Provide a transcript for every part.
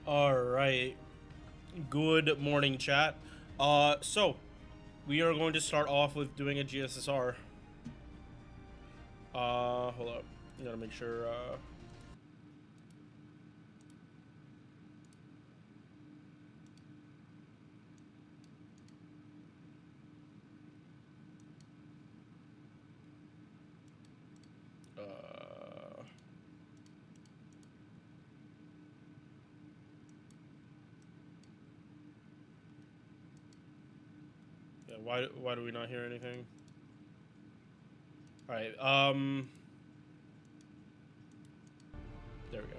All right. Good morning, chat. So we are going to start off with doing a GSSR. Hold up. I gotta make sure. Yeah. Why do we not hear anything? All right. There we go.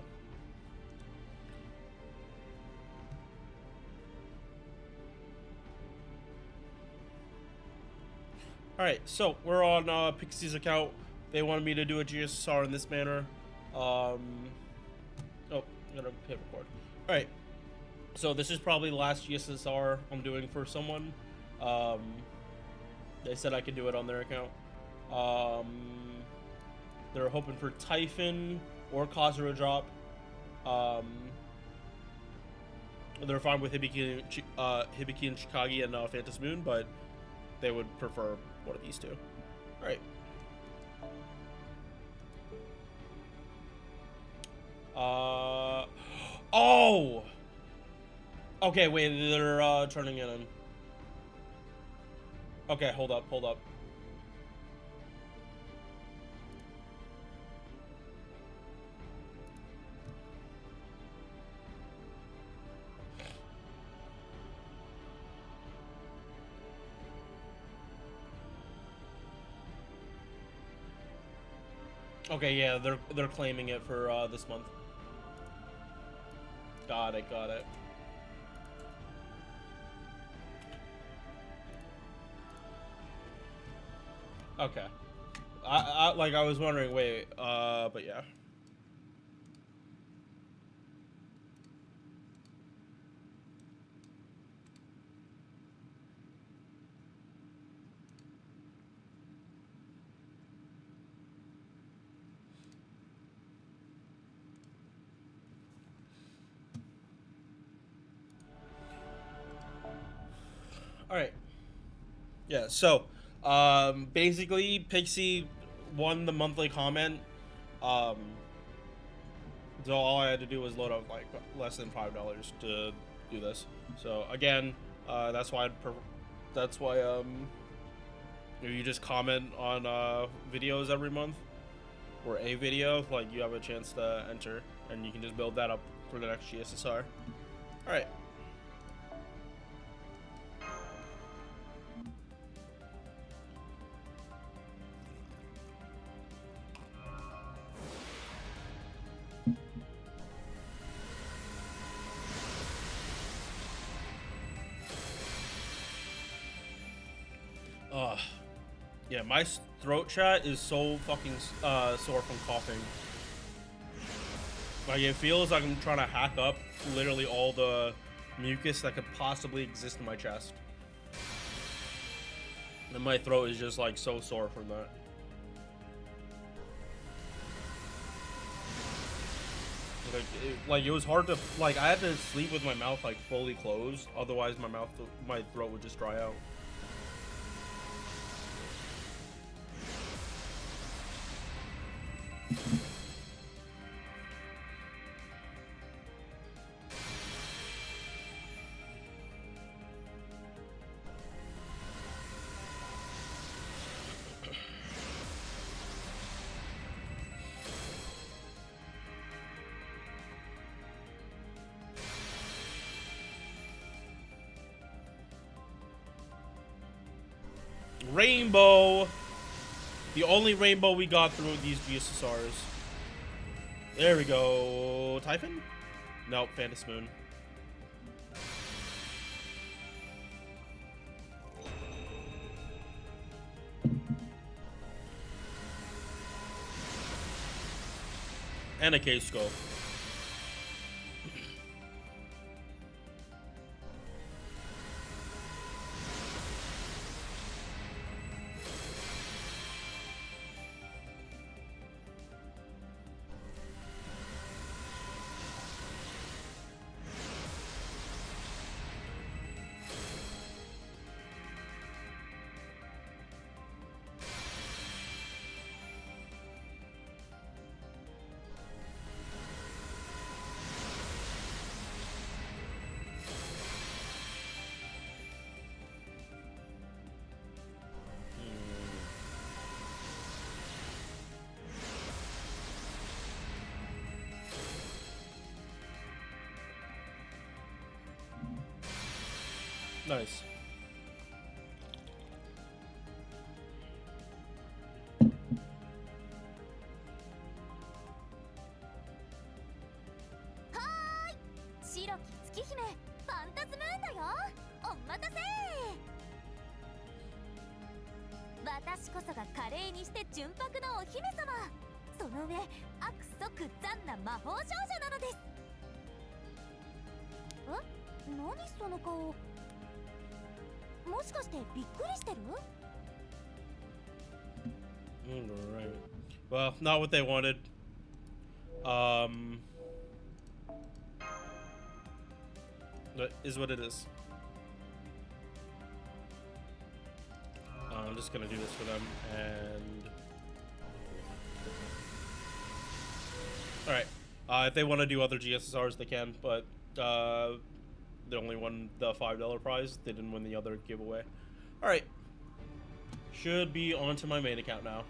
Alright, so we're on Pixie's account. They wanted me to do a GSSR in this manner. Oh, I'm gonna hit record. Alright, so this is probably the last GSSR I'm doing for someone. They said I could do it on their account. They're hoping for Typhon or Kazura drop. They're fine with Hibiki and Chikagi and Phantom Moon, but they would prefer one of these two. Alright. Oh! Okay, wait, they're turning it in. Okay, hold up. Okay, yeah, they're claiming it for this month. Got it. Okay. I was wondering, wait, but yeah. Alright. Yeah, so, basically, Pixie won the monthly comment. So all I had to do was load up, like, less than $5 to do this. So, again, that's why if you just comment on, videos every month, or a video, like, you have a chance to enter, and you can just build that up for the next GSSR. Alright. Yeah, my throat chat is so fucking sore from coughing. Like, it feels like I'm trying to hack up literally all the mucus that could possibly exist in my chest. And my throat is just, like, so sore from that. Like, it was hard to, like, I had to sleep with my mouth, like, fully closed. Otherwise, my throat would just dry out. Rainbow! The only rainbow we got through these GSSRs. There we go. Typhon? Nope, Phantom Moon. And a K-Scope. Nice. Alright. Well, not what they wanted. That is what it is. I'm just gonna do this for them, and alright. If they want to do other GSSRs, they can, but they only won the $5 prize. They didn't win the other giveaway. Alright. Should be onto my main account now.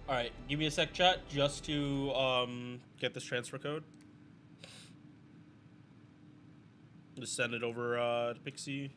Alright, give me a sec, chat, just to get this transfer code. Just send it over to Pixie.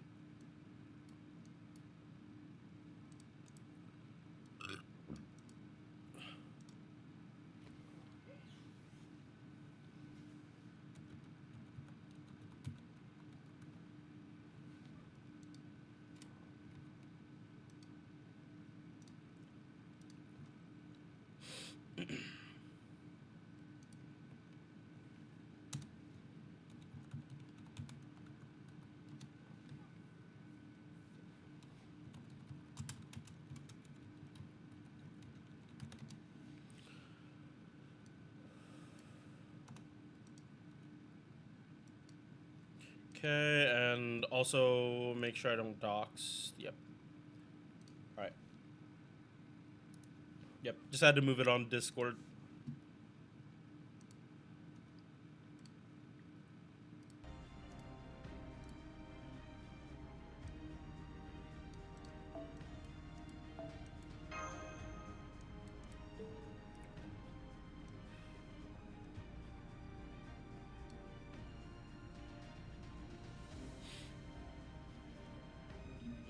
Okay, and also make sure I don't dox. Yep. Alright. Yep, just had to move it on Discord.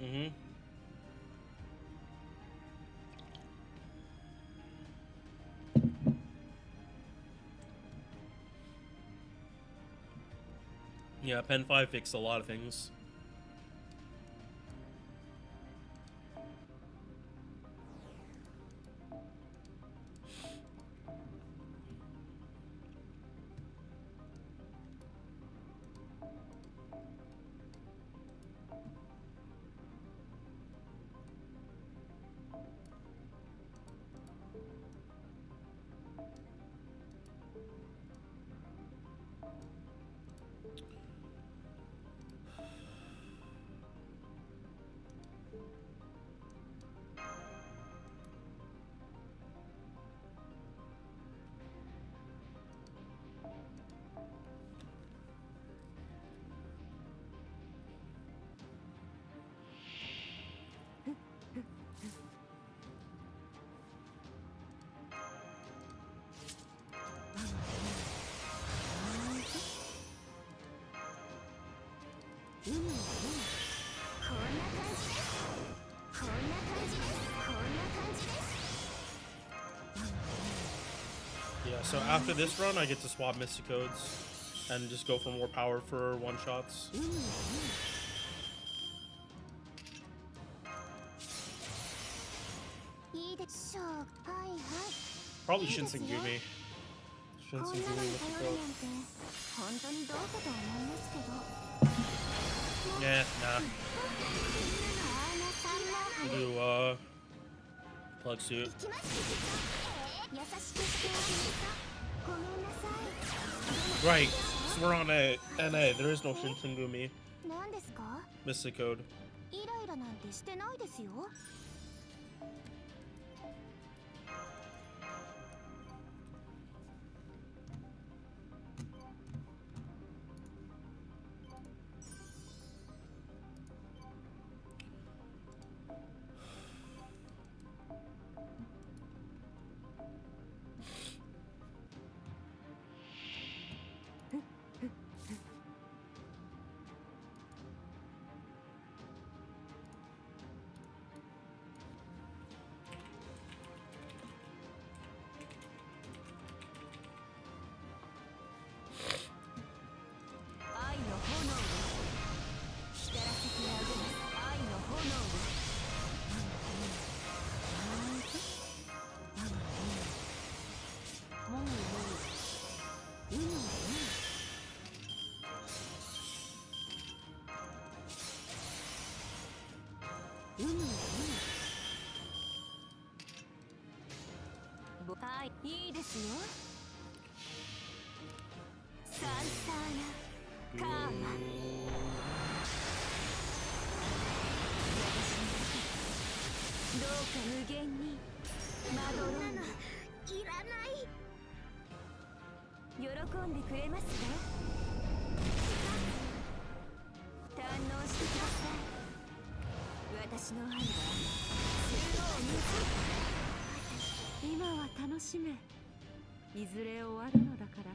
Mm-hmm. Yeah, Pen 5 fixed a lot of things. Yeah, so after this run, I get to swap Mystic Codes and just go for more power for one-shots. Probably Shinsengumi. Shinsengumi Mystic Code. Yeah, nah. We'll do, Plug Suit. Right, so we're on a NA. There is no Shinsengumi. Mystic Code. いいですよ。サンサーナカーマ。どうか無限にまどろんで。いらない。喜んでくれますか。堪能してください。私の愛は中央無尽。今は楽しめ。いずれ終わるのだから。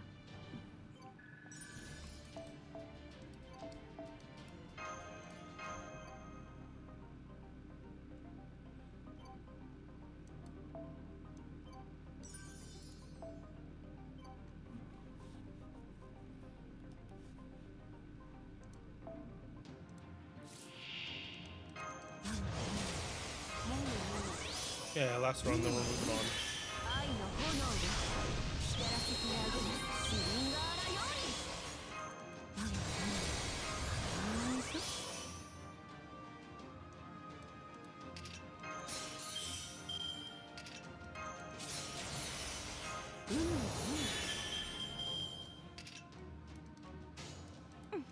Yeah, last run, then we're moving on. 愛の炎で光らせてあげる。シリンガーラより。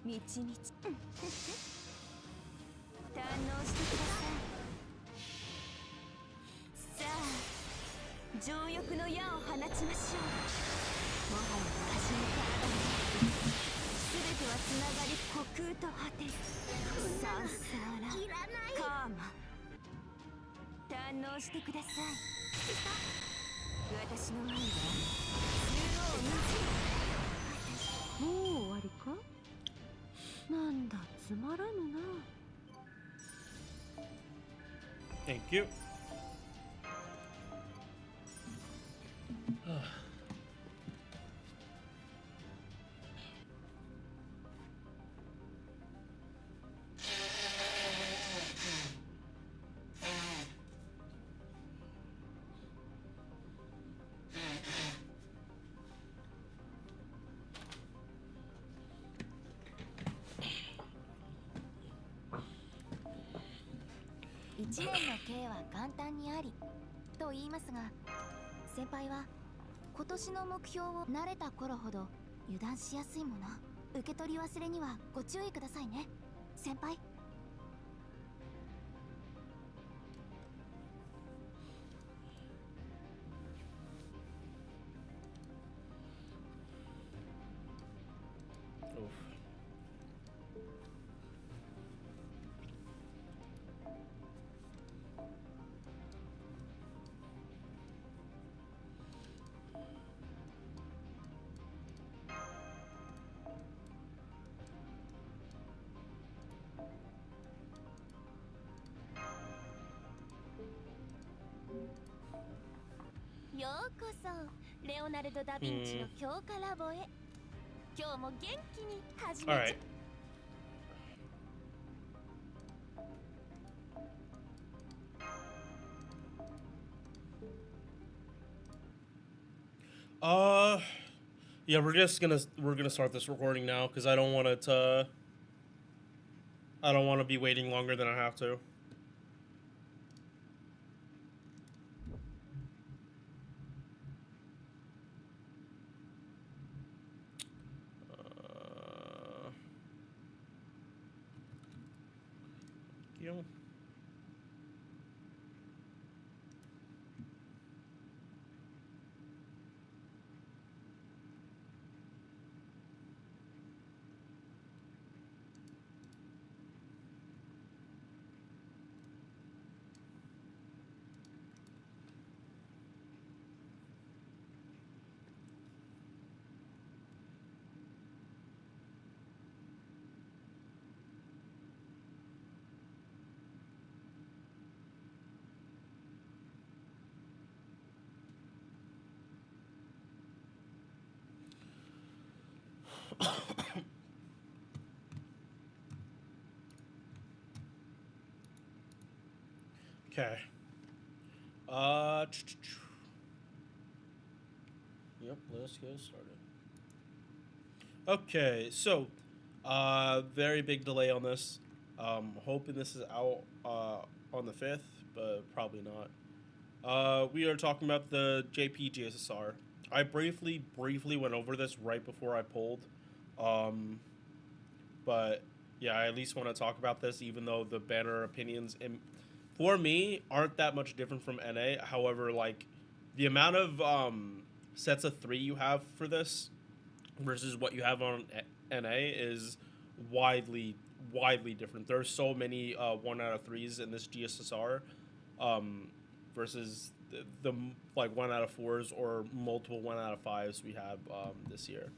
みちみち。堪能してください。さあ、情欲の矢を放ちましょう。もはや私の体に全てはつながり虚空と果てる。サンサーラカーマ。堪能してください。私の愛は中央無尽。もう終わりか。なんだつまらぬな。Thank you.1年の計は簡単にありと言いますが、先輩は今年の目標を慣れた頃ほど油断しやすいもの。受け取り忘れにはご注意くださいね、先輩。ようこそレオナルド・ダ・ヴィンチの強化ラボへ。今日も元気に始めちゃ。Alright. Yeah, we're gonna start this recording now because I don't want it to. I don't want to be waiting longer than I have to. You. Okay. Yep, let's get started. Okay, so very big delay on this. Hoping this is out on the 5th, but probably not. We are talking about the JP GSSR. I briefly went over this right before I pulled, um, but yeah, I at least want to talk about this, even though the banner opinions for me aren't that much different from NA. However, like the amount of sets of 3 you have for this versus what you have on NA is widely different. There's so many 1 out of 3s in this GSSR, versus the like 1 out of 4s or multiple 1 out of 5s we have this year.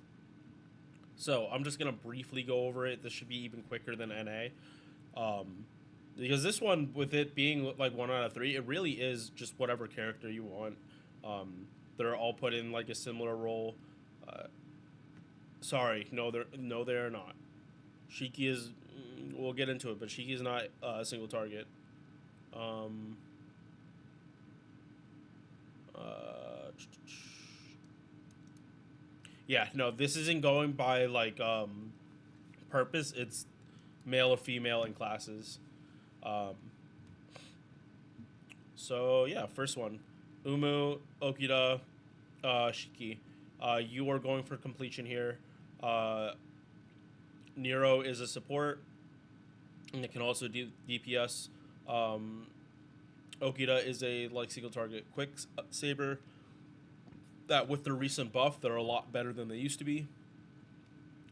So I'm just gonna briefly go over it. This should be even quicker than NA, because this one, with it being like 1 out of 3, it really is just whatever character you want. They're all put in like a similar role. Sorry, no, they're not. Shiki is. We'll get into it, but Shiki is not a single target. Yeah, no, this isn't going by like purpose. It's male or female in classes. Um, so yeah, first one, Umu, Okida, Shiki. You are going for completion here. Nero is a support, and it can also do DPS. Okida is a like single target quick saber that, with the recent buff, they're a lot better than they used to be.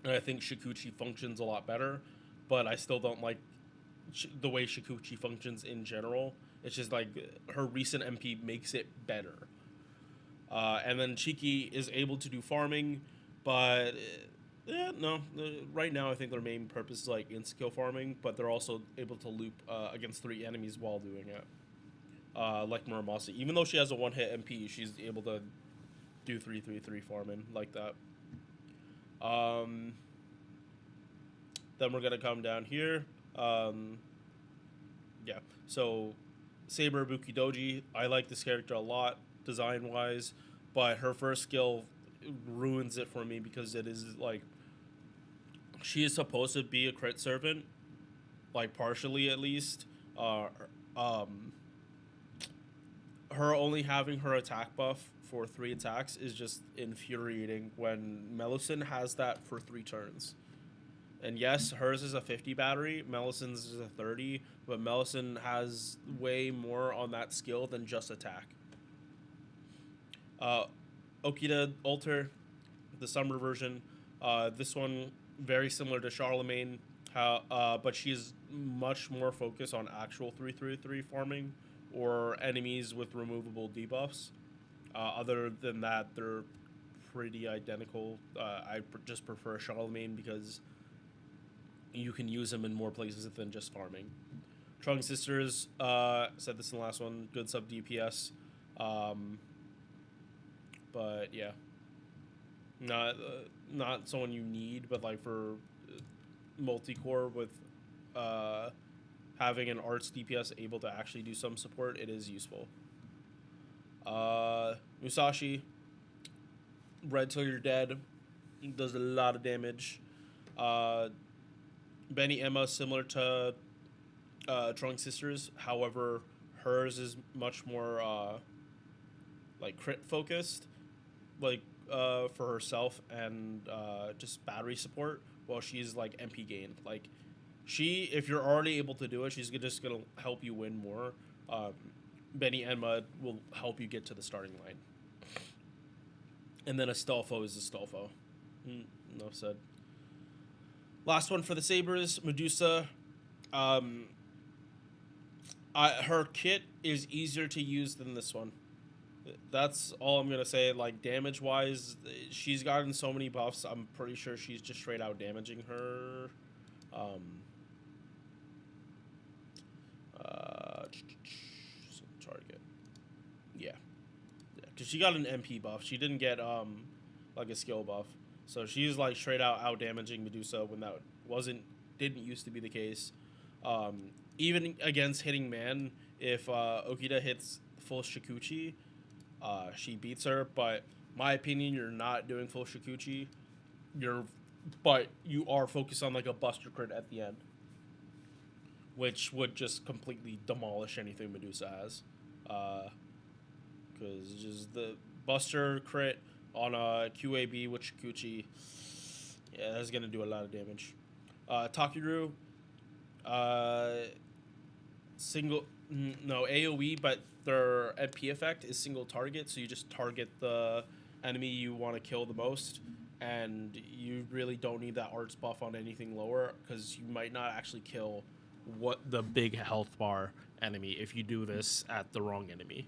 And I think Shikuchi functions a lot better, but I still don't like the way Shikuchi functions in general. It's just like her recent MP makes it better. And then Chiki is able to do farming, but no. Right now, I think their main purpose is like in-skill farming, but they're also able to loop against 3 enemies while doing it. Like Muramasa. Even though she has a 1-hit MP, she's able to do 3-3-3 farming like that. Then we're gonna come down here. Yeah, so Saber Bukidoji, I like this character a lot design wise, but her first skill ruins it for me because it is like she is supposed to be a crit servant, like partially at least. Her only having her attack buff for 3 attacks is just infuriating when Melusin has that for 3 turns. And yes, hers is a 50 battery, Melusin's is a 30, but Melusin has way more on that skill than just attack. Okida Alter, the summer version. This one, very similar to Charlemagne, but she's much more focused on actual 3-3-3 farming or enemies with removable debuffs. Other than that, they're pretty identical. I just prefer Charlemagne because you can use him in more places than just farming. Trunk Sisters, said this in the last one, good sub DPS. But yeah, not someone you need, but like for multi-core with having an arts DPS able to actually do some support, it is useful. Musashi, red till you're dead, does a lot of damage. Benny Emma, similar to Trunk Sisters, however, hers is much more like crit focused, like for herself and just battery support, while she's like MP gain. Like she, if you're already able to do it, she's just gonna help you win more. Benny Enma will help you get to the starting line. And then Astolfo is Astolfo. Enough said. Last one for the Sabres, Medusa. Her kit is easier to use than this one. That's all I'm gonna say. Like damage wise, she's gotten so many buffs. I'm pretty sure she's just straight out damaging her. Target. Yeah, because she got an MP buff. She didn't get like a skill buff. So she's like straight out damaging Medusa when that didn't used to be the case. Even against hitting man, if Okida hits full Shikuchi, she beats her. But my opinion, you're not doing full Shikuchi. But you are focused on like a buster crit at the end. which would just completely demolish anything Medusa has. Because just the Buster crit on a QAB with Shikuchi, yeah, that's gonna do a lot of damage. Takiru, single, no AOE, but their MP effect is single target, so you just target the enemy you want to kill the most, and you really don't need that arts buff on anything lower because you might not actually kill what the big health bar enemy if you do this at the wrong enemy.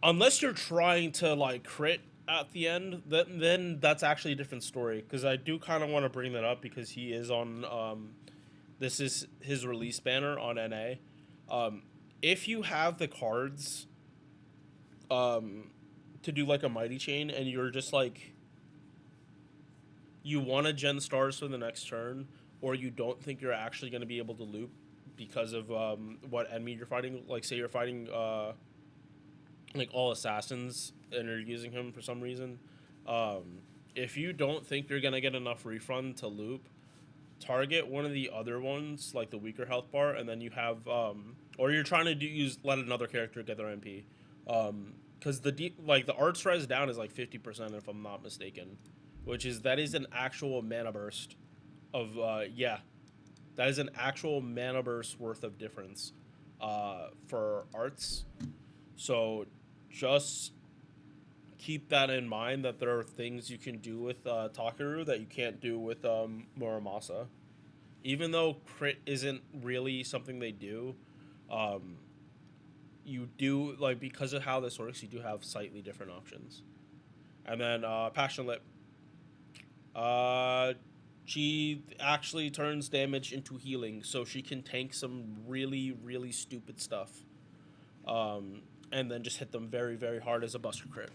Unless you're trying to like crit at the end, then that's actually a different story. Because I do kind of want to bring that up because he is on. This is his release banner on NA. If you have the cards, to do like a mighty chain, and you're just like, you want to gen stars for the next turn, or you don't think you're actually going to be able to loop because of what enemy you're fighting. Like say you're fighting. Like all assassins and you're using him for some reason, if you don't think you're gonna get enough refund to loop, target one of the other ones like the weaker health bar, and then you have or you're trying to let another character get their MP, because the arts rise down is like 50% if I'm not mistaken, that is an actual mana burst of that is an actual mana burst worth of difference for arts. So just keep that in mind, that there are things you can do with Takeru that you can't do with Muramasa. Even though crit isn't really something they do, you do, like, because of how this works, you do have slightly different options. And then Passion Lip. She actually turns damage into healing, so she can tank some really, really stupid stuff. And then just hit them very, very hard as a Buster crit.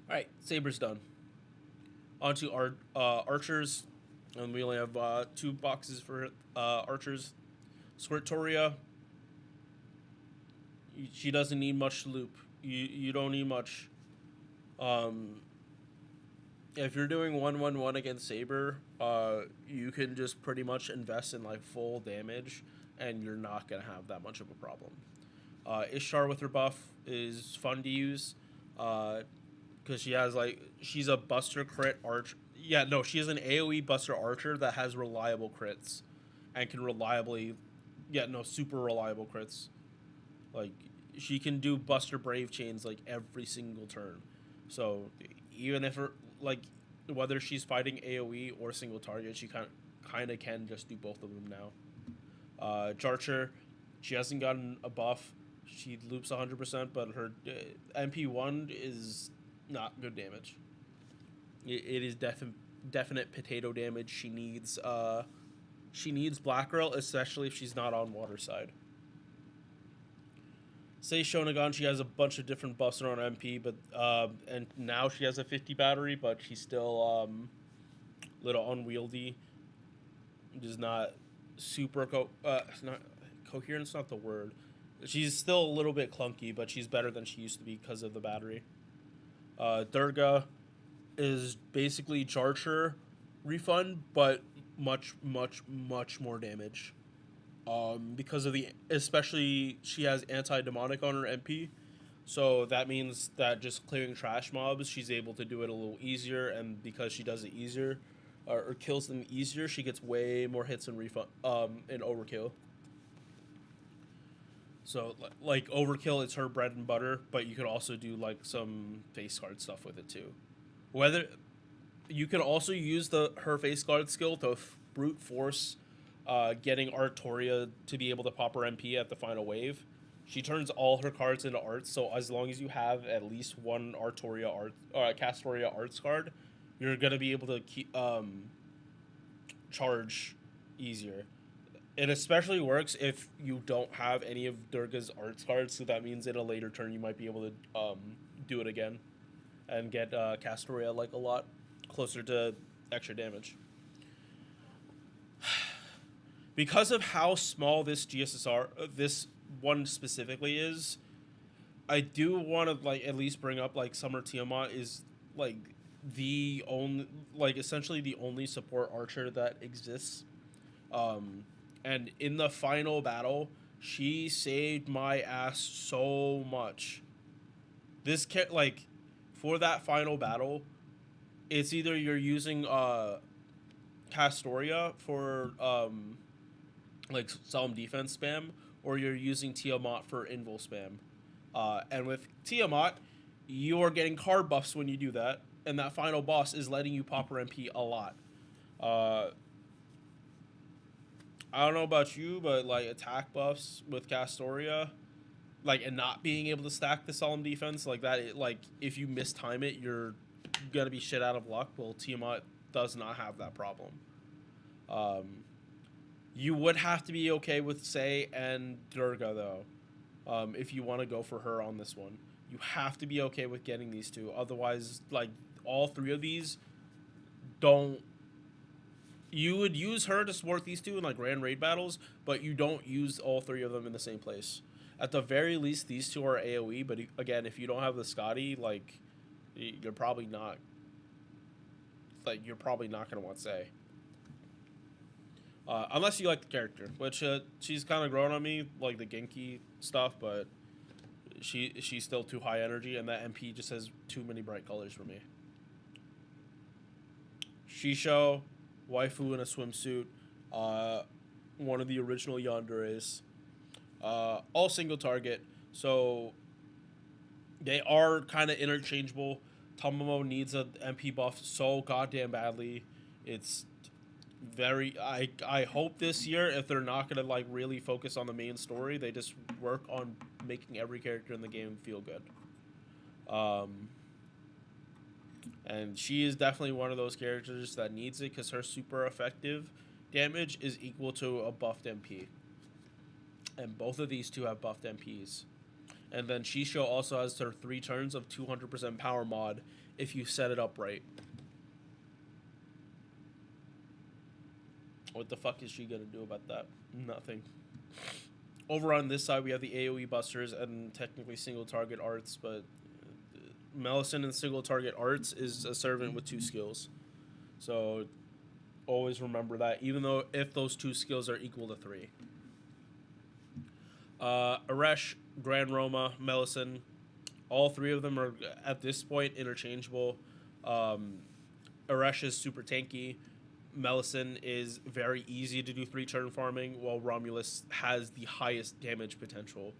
Alright, Saber's done. On to our archers. And we only have 2 boxes for archers. Squirtoria. She doesn't need much to loop. You don't need much. If you're doing 1-1-1 against Saber, you can just pretty much invest in like full damage, and you're not going to have that much of a problem. Ishtar with her buff is fun to use because she's a Buster crit archer. Yeah, no, she is an AoE Buster archer that has reliable crits and can super reliable crits. Like, she can do Buster Brave chains like every single turn. So even if whether she's fighting AoE or single target, she kind of can just do both of them now. Jarcher, she hasn't gotten a buff. She loops 100%, but her MP1 is not good damage. It is definite potato damage. She needs Black Girl, especially if she's not on water side. Say Shonagon, she has a bunch of different buffs on MP, but and now she has a 50 battery, but she's still little unwieldy. Just not super coherent's not the word. She's still a little bit clunky, but she's better than she used to be because of the battery. Durga is basically Jarcher refund, but much, much, much more damage. Because of especially she has anti-demonic on her MP, so that means that just clearing trash mobs, she's able to do it a little easier, and because she does it easier, or kills them easier, she gets way more hits in overkill. So, like, overkill is her bread and butter, but you could also do, like, some face guard stuff with it, too. You can also use her face guard skill to brute force getting Artoria to be able to pop her MP at the final wave. She turns all her cards into arts, so as long as you have at least one Castoria arts card, you're going to be able to keep charge easier. It especially works if you don't have any of Durga's arts cards, so that means in a later turn you might be able to do it again and get Castoria like a lot closer to extra damage. Because of how small this GSSR, this one specifically is, I do want to like at least bring up like Summer Tiamat is like essentially the only support archer that exists. And in the final battle, she saved my ass so much. This like for that final battle, it's either you're using Castoria for like solemn defense spam, or you're using Tiamat for invul spam. And with Tiamat, you are getting card buffs when you do that, and that final boss is letting you pop her MP a lot. I don't know about you, but like attack buffs with Castoria, like and not being able to stack the solemn defense like that, like if you mistime it, you're gonna be shit out of luck. Well, Tiamat does not have that problem. You would have to be okay with Sei and Durga though, if you want to go for her on this one. You have to be okay with getting these two. Otherwise, like all three of these don't. You would use her to support these two in like grand raid battles, but you don't use all three of them in the same place. At the very least, these two are AoE. But again, if you don't have the Scotty, like you're probably not. Like you're probably not gonna want Sei. Unless you like the character, which she's kind of grown on me, like the Genki stuff, but she's still too high energy, and that MP just has too many bright colors for me. Shisho, waifu in a swimsuit, one of the original yanderes, all single target, so they are kind of interchangeable. Tomomo needs an MP buff so goddamn badly. It's very I hope this year, if they're not gonna like really focus on the main story, they just work on making every character in the game feel good. And she is definitely one of those characters that needs it because her super effective damage is equal to a buffed MP, and both of these two have buffed MPs. And then Shisho also has her 3 turns of 200% power mod if you set it up right. What the fuck is she gonna do about that? Nothing. Over on this side, we have the AoE busters and technically single target arts, but Melisson and single target arts is a servant with 2 skills. So always remember that, even though if those 2 skills are equal to 3. Aresh, Grand Roma, Melisson, all 3 of them are at this point interchangeable. Aresh is super tanky. Melisson is very easy to do 3-turn farming, while Romulus has the highest damage potential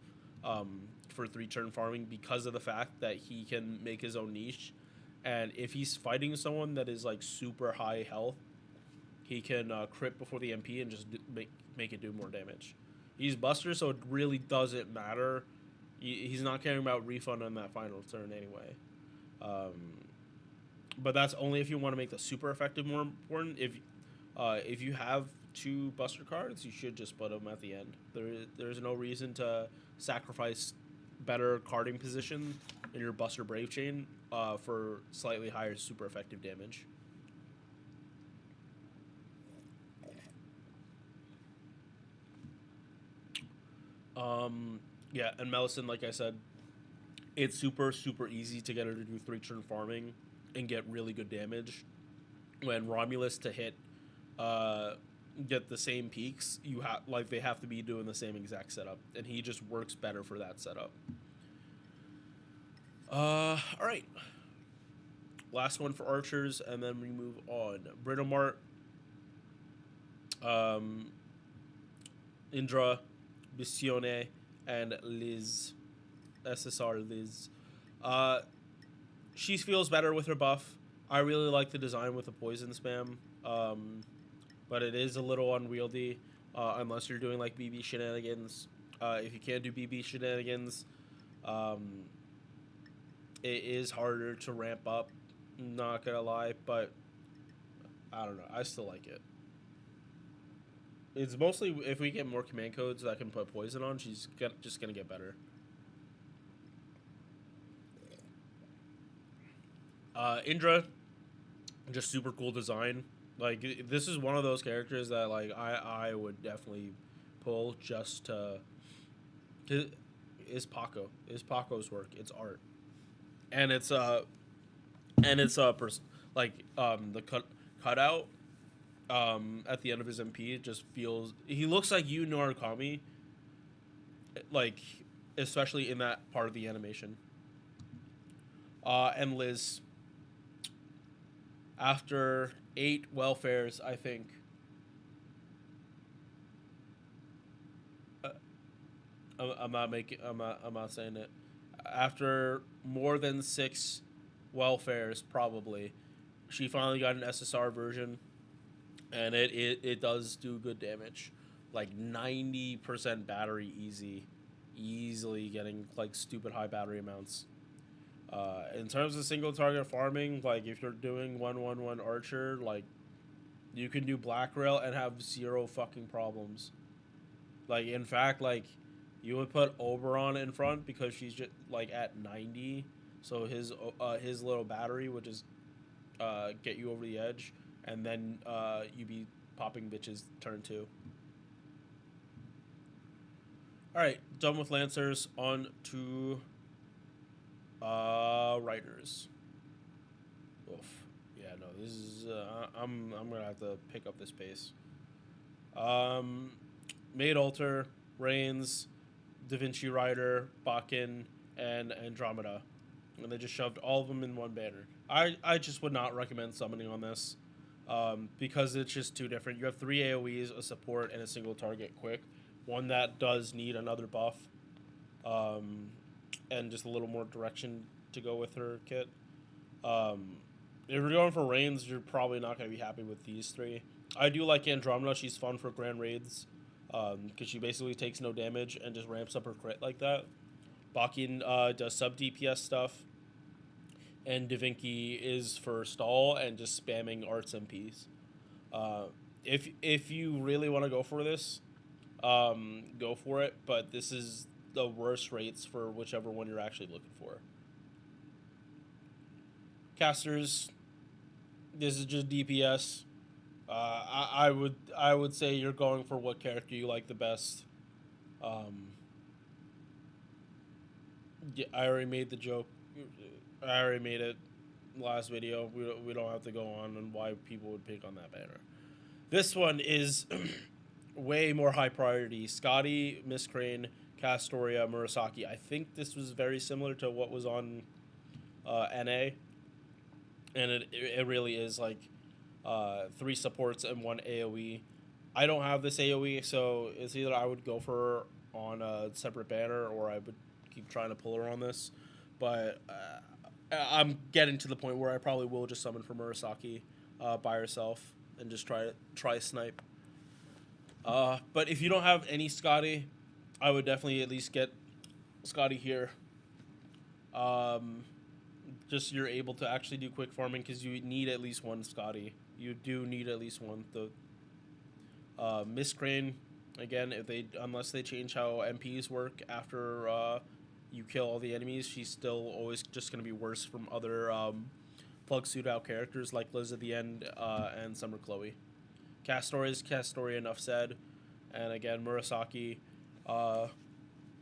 for 3-turn farming because of the fact that he can make his own niche. And if he's fighting someone that is like super high health, he can crit before the MP and just make it do more damage. He's Buster, so it really doesn't matter. He's not caring about refund on that final turn anyway. But that's only if you want to make the super effective more important. If you have 2 Buster cards, you should just put them at the end. There's no reason to sacrifice better carding position in your Buster Brave Chain for slightly higher super effective damage. Yeah, and Melisson, like I said, it's super easy to get her to do 3-turn farming and get really good damage. When Romulus to hit get the same peaks, they have to be doing the same exact setup, and he just works better for that setup. All right, last one for archers, and then we move on. Britomart, Indra, Bisione, and Liz, SSR Liz. She feels better with her buff. I really like the design with the poison spam, but it is a little unwieldy unless you're doing like BB shenanigans. If you can't do BB shenanigans, it is harder to ramp up, not gonna lie, but I don't know, I still like it. It's mostly if we get more command codes that can put poison on, she's just gonna get better. Indra, just super cool design. Like, this is one of those characters that like I would definitely pull just to is Paco. Is Paco's work. It's art. And the cutout at the end of his MP. It just feels he looks like Yu Norakami, like especially in that part of the animation. And Liz, after 8 welfares, I think. I'm not making. I'm not saying it. After more than 6 welfares, probably, she finally got an SSR version, and it does do good damage, like 90% battery easily getting like stupid high battery amounts. In terms of single target farming, like if you're doing 1-1-1 archer, like you can do black rail and have 0 fucking problems. Like in fact, like you would put Oberon in front because she's just like at 90, so his little battery would just get you over the edge, and then you be popping bitches turn 2. All right, done with Lancers. On to Riders. Oof. Yeah, no, this is I'm gonna have to pick up this pace. Maid Alter, Reigns, Da Vinci Rider, Bakken, and Andromeda. And they just shoved all of them in one banner. I just would not recommend summoning on this because it's just too different. You have 3 AoEs, a support, and a single target quick. One that does need another buff and just a little more direction to go with her kit. If you're going for Reigns, you're probably not going to be happy with these 3. I do like Andromeda. She's fun for Grand Raids because she basically takes no damage and just ramps up her crit like that. Bakken does sub DPS stuff, and Da Vinci is for stall and just spamming arts MPs. If you really want to go for this, go for it. But this is the worst rates for whichever one you're actually looking for. Casters, this is just DPS. I would say you're going for what character you like the best. Yeah, I already made the joke. I already made it last video. We don't have to go on why people would pick on that banner. This one is way more high priority. Scotty, Miss Crane, Castoria, Murasaki. I think this was very similar to what was on NA. And it really is like 3 supports and 1 AoE. I don't have this AoE, so it's either I would go for her on a separate banner or I would keep trying to pull her on this. But I'm getting to the point where I probably will just summon for Murasaki by herself and just try snipe. But if you don't have any Scotty, I would definitely at least get Scotty here. Just you're able to actually do quick farming because you need at least 1 Scotty. You do need at least 1. The Miss Crane, again, unless they change how MPs work after you kill all the enemies, she's still always just going to be worse from other plug suit out characters like Liz at the end and Summer Chloe. Castoria is Castoria, enough said. And again, Murasaki,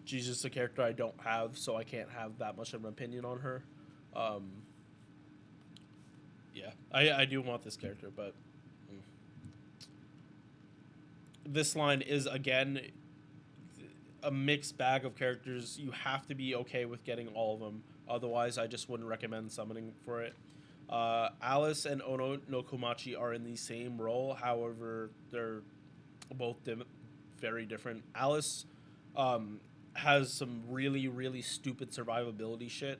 she's just a character I don't have, so I can't have that much of an opinion on her. Yeah, I do want this character, but this line is, again, a mixed bag of characters. You have to be okay with getting all of them. Otherwise, I just wouldn't recommend summoning for it. Alice and Ono no Komachi are in the same role. However, they're both very different. Alice has some really, really stupid survivability shit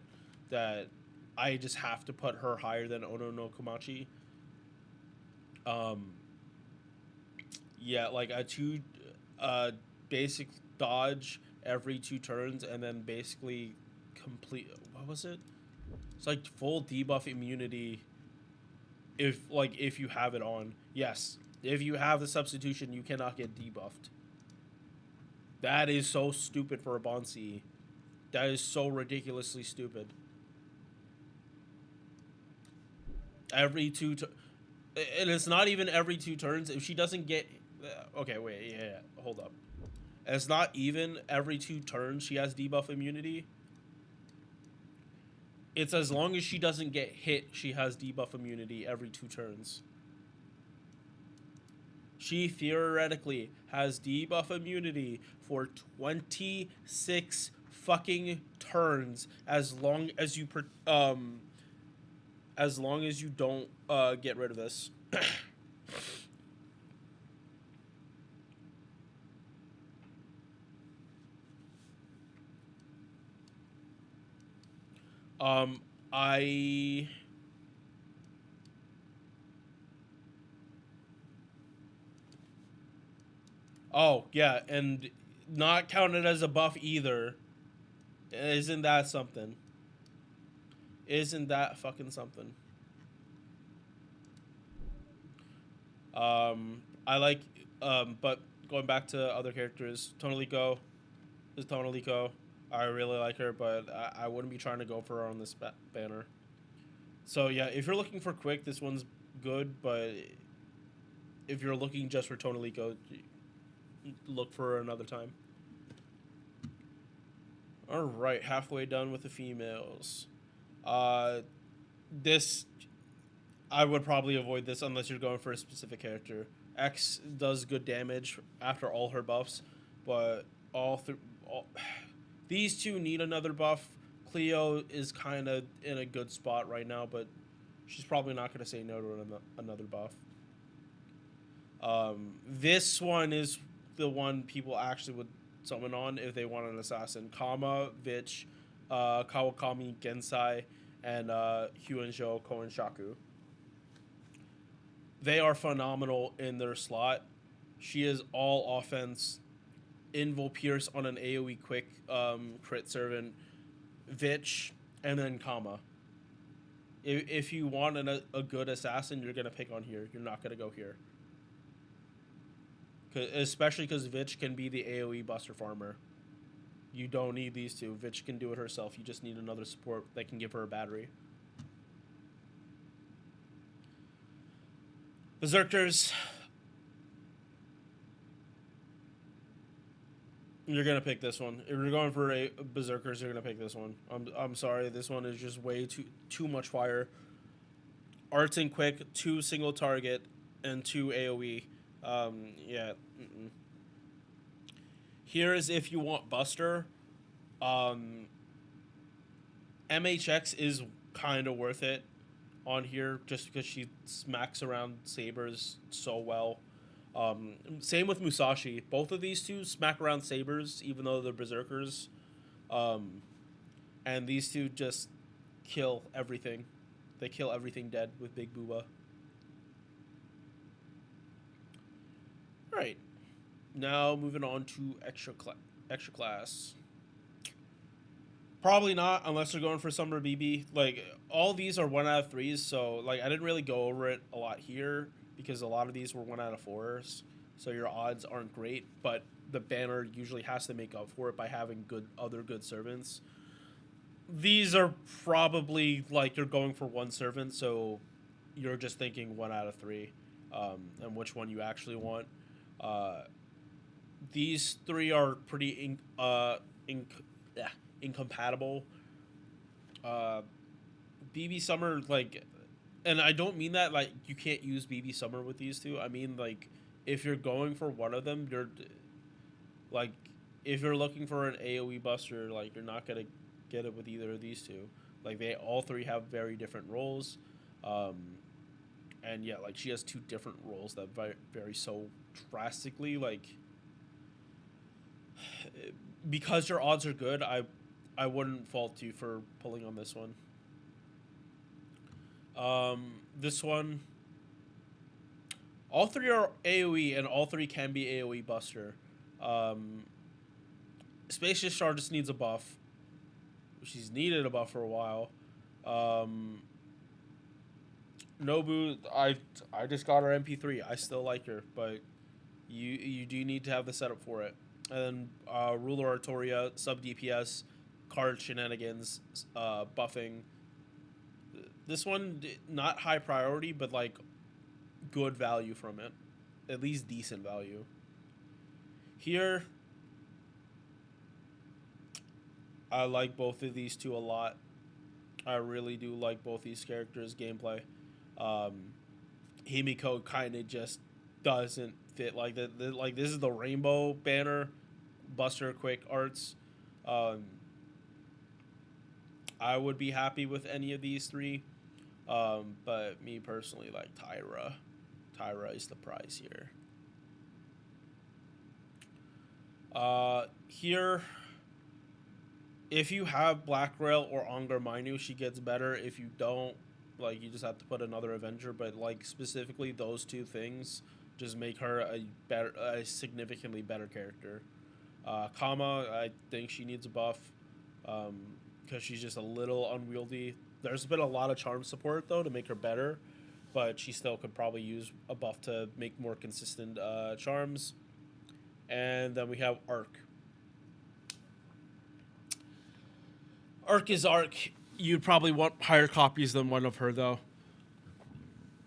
that I just have to put her higher than Ono no Komachi. Yeah, like a 2 basic dodge every 2 turns, and then basically complete. What was it? It's like full debuff immunity. If you have it on, yes. If you have the substitution, you cannot get debuffed. That is so stupid for a Bonsi. That is so ridiculously stupid. Every 2 and it's not even every 2 turns. If she doesn't get okay, wait, yeah, hold up. It's not even every 2 turns she has debuff immunity. It's as long as she doesn't get hit, she has debuff immunity every 2 turns. She theoretically has debuff immunity for 26 fucking turns as long as you don't get rid of this. um I Oh, yeah, and not counted as a buff either. Isn't that something? Isn't that fucking something? I like, but going back to other characters, Tonalico is Tonalico. I really like her, but I wouldn't be trying to go for her on this banner. So yeah, if you're looking for quick, this one's good, but if you're looking just for Tonalico, look for her another time. All right, halfway done with the females. This I would probably avoid this unless you're going for a specific character. X does good damage after all her buffs, but these two need another buff. Cleo is kind of in a good spot right now, but she's probably not going to say no to another buff. This one is the one people actually would summon on if they want an assassin. Kama, Vich, Kawakami, Gensai, and Hyunjo Koenshaku. They are phenomenal in their slot. She is all offense. Invo Pierce on an AoE quick crit servant. Vich, and then Kama. If you want a good assassin, you're going to pick on here. You're not going to go here. Especially because Vich can be the AoE buster farmer. You don't need these two. Vich can do it herself. You just need another support that can give her a battery. Berserkers. You're going to pick this one. If you're going for a Berserkers, you're going to pick this one. I'm sorry. This one is just way too much fire. Arts and quick, 2 single target, and 2 AoE. Yeah. Here is if you want Buster. MHX is kind of worth it on here just because she smacks around sabers so well. Same with Musashi. Both of these two smack around sabers, even though they're berserkers. And these two just kill everything. They kill everything dead with Big Booba. Alright. Now moving on to extra class. Probably not unless they're going for Summer BB. Like, all these are 1 out of 3s, so like I didn't really go over it a lot here because a lot of these were 1 out of 4s. So your odds aren't great, but the banner usually has to make up for it by having other good servants. These are probably like you're going for 1 servant, so you're just thinking 1 out of 3, and which one you actually want. These 3 are pretty incompatible. BB Summer, like, and I don't mean that like you can't use BB Summer with these two. I mean, like, if you're going for one of them, you're like, if you're looking for an AoE buster, like, you're not gonna get it with either of these two. Like, they all 3 have very different roles, and yeah, like, she has 2 different roles that vary so drastically. Like, because your odds are good, I wouldn't fault you for pulling on this one. This one, all 3 are AoE, and all 3 can be AoE buster. Spacious Shard just needs a buff. She's needed a buff for a while. Nobu, I just got her MP3. I still like her, but you do need to have the setup for it. And then Ruler Artoria, sub DPS, card shenanigans, buffing. This one, not high priority, but like good value from it. At least decent value. Here, I like both of these two a lot. I really do like both these characters' gameplay. Himiko kind of just doesn't fit. Like like this is the rainbow banner, Buster Quick arts. I would be happy with any of these three. But me personally, like Tyra. Tyra is the prize here. Here, if you have Black Rail or Ongar Mainu, she gets better. If you don't, like, you just have to put another Avenger. But like specifically those two things just make her a significantly better character. Kama, I think she needs a buff because she's just a little unwieldy. There's been a lot of charm support though to make her better, but she still could probably use a buff to make more consistent charms. And then we have Arc. Arc is Arc. You'd probably want higher copies than one of her, though.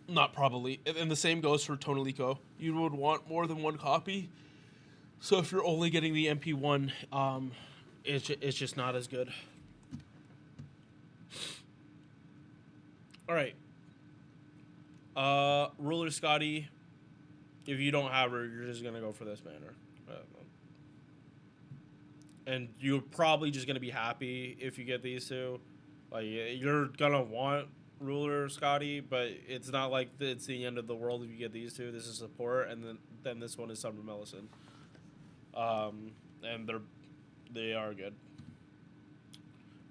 Not probably. And the same goes for Tonalico. You would want more than one copy. So if you're only getting the MP1, it's just not as good. All right. Ruler Scotty. If you don't have her, you're just gonna go for this banner. And you're probably just gonna be happy if you get these two. Like, you're gonna want Ruler Scotty, but it's not like it's the end of the world if you get these two. This is support, and then this one is Summer Mellison. And they are good.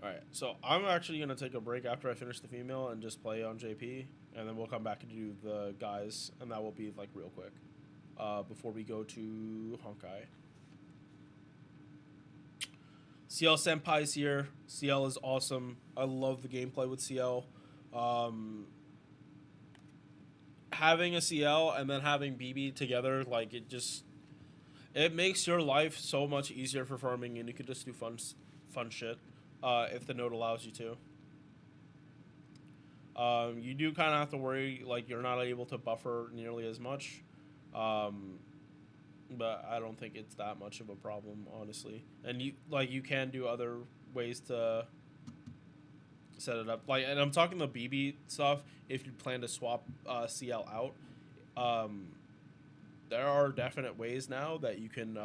All right, so I'm actually gonna take a break after I finish the female and just play on JP, and then we'll come back and do the guys, and that will be like real quick before we go to Honkai. CL Senpai's here. CL is awesome. I love the gameplay with CL. Having a CL and then having BB together, like, it makes your life so much easier for farming, and you can just do fun shit if the node allows you to. You do kind of have to worry, like, you're not able to buffer nearly as much. But I don't think it's that much of a problem, honestly. And you can do other ways to set it up. Like, and I'm talking the BB stuff. If you plan to swap CL out, there are definite ways now that you can,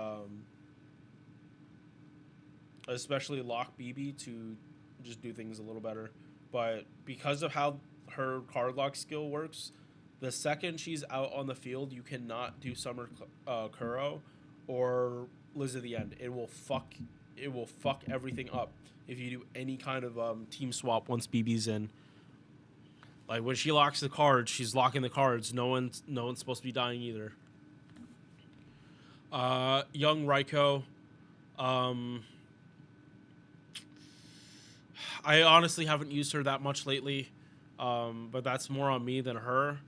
especially lock BB to just do things a little better. But because of how her card lock skill works, the second she's out on the field, you cannot do Summer Kuro or Liz at the end. It will fuck everything up if you do any kind of team swap once BB's in. Like, when she locks the cards, she's locking the cards. No one's supposed to be dying either. Young Raiko. I honestly haven't used her that much lately, but that's more on me than her.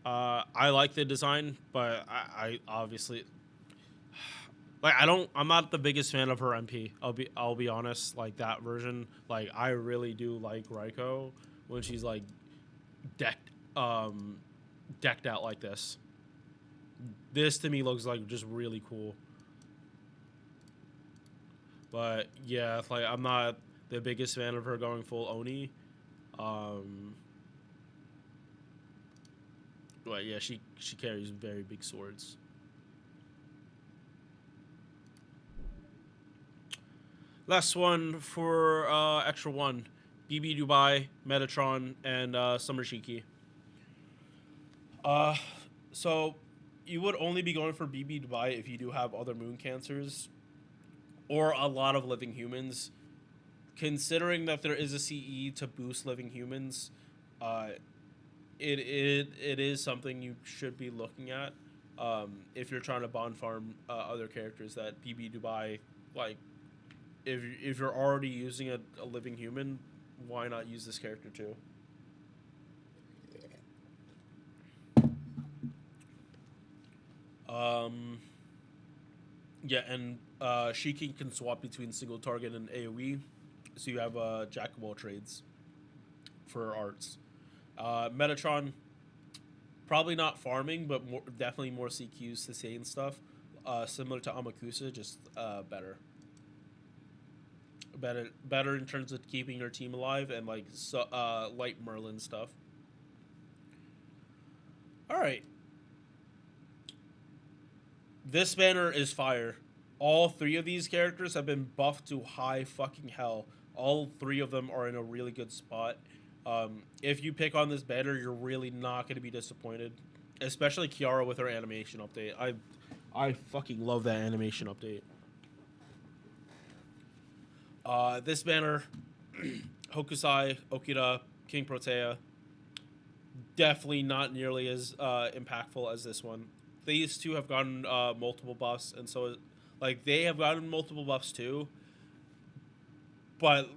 I like the design, but I obviously, like, I'm not the biggest fan of her MP. I'll be honest, like, that version. Like, I really do like Raiko when she's like decked out like this. This to me looks like just really cool. But yeah, like, I'm not the biggest fan of her going full Oni. But yeah, she carries very big swords. Last one for extra one. BB Dubai, Metatron, and Summer Shiki. So you would only be going for BB Dubai if you do have other moon cancers or a lot of living humans. Considering that there is a CE to boost living humans, it is something you should be looking at if you're trying to bond farm other characters. That BB Dubai, like, if you're already using a living human, why not use this character too? Yeah, and Shiki can swap between single target and AoE, so you have jack of all trades for arts. Metatron, probably not farming, but definitely more CQs, sustain stuff. Similar to Amakusa, just better. Better in terms of keeping your team alive and, like, light Merlin stuff. All right. This banner is fire. All three of these characters have been buffed to high fucking hell. All three of them are in a really good spot. If you pick on this banner, you're really not going to be disappointed. Especially Kiara with her animation update. I fucking love that animation update. This banner, Hokusai, Okida, King Protea, definitely not nearly as impactful as this one. These two have gotten multiple buffs, and so like they have gotten multiple buffs too. But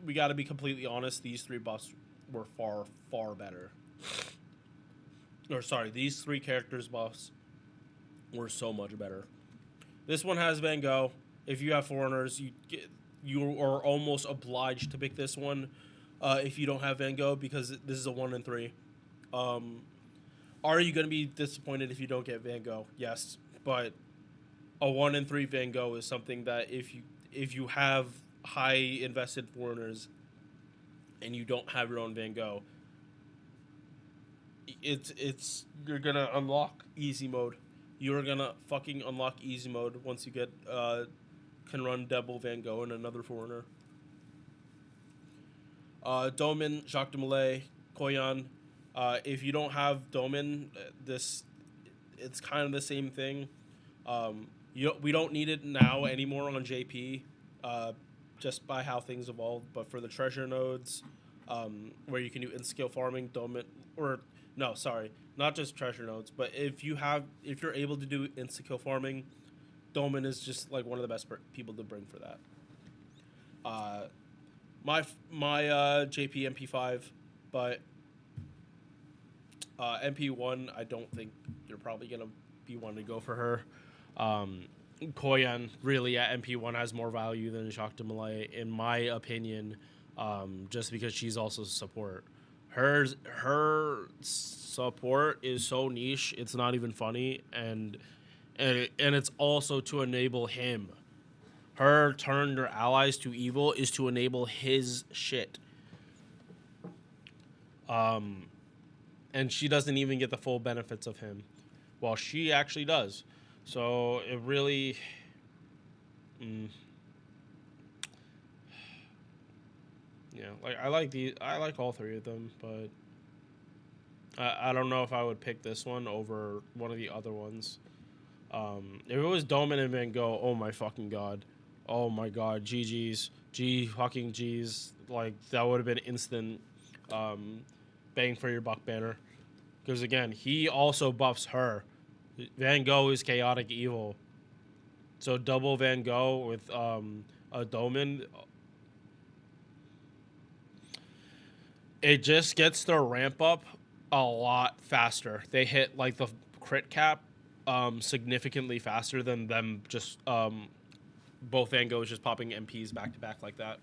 we got to be completely honest; these three buffs were far better. Or sorry, these three characters' buffs were so much better. This one has Van Gogh. If you have foreigners, you are almost obliged to pick this one if you don't have Van Gogh, because this is a 1 in 3. Are you going to be disappointed if you don't get Van Gogh? Yes, but a 1 in 3 Van Gogh is something that if you have high invested foreigners and you don't have your own Van Gogh, it's you're gonna unlock easy mode. You're gonna fucking unlock easy mode once you get can run double Van Gogh and another foreigner. Domin, Jacques de Molay, Koyan. If you don't have Domin, it's kind of the same thing. We don't need it now anymore on JP, just by how things evolved. But for the treasure nodes, where you can do in-skill farming, Domin, or no, sorry, not just treasure nodes, but if you're able to do in-skill farming, Domin is just like one of the best people to bring for that. My JP MP5, but MP1, I don't think you're probably gonna be one to go for her. Koyan really at MP1 has more value than Jacques de Molay, in my opinion, just because she's also support. Her support is so niche, it's not even funny, and it's also to enable him. Her turn your allies to evil is to enable his shit. And she doesn't even get the full benefits of him, while she actually does. So it really, yeah. Like I like all three of them, but I don't know if I would pick this one over one of the other ones. If it was Domin and Van Gogh, oh my fucking god, GG's, fucking G's, like that would have been instant. Bang for your buck banner, because again, he also buffs her. Van Gogh is chaotic evil, so double Van Gogh with a Domin, it just gets their ramp up a lot faster. They hit like the crit cap significantly faster than them just both Van Goghs just popping MPs back to back like that.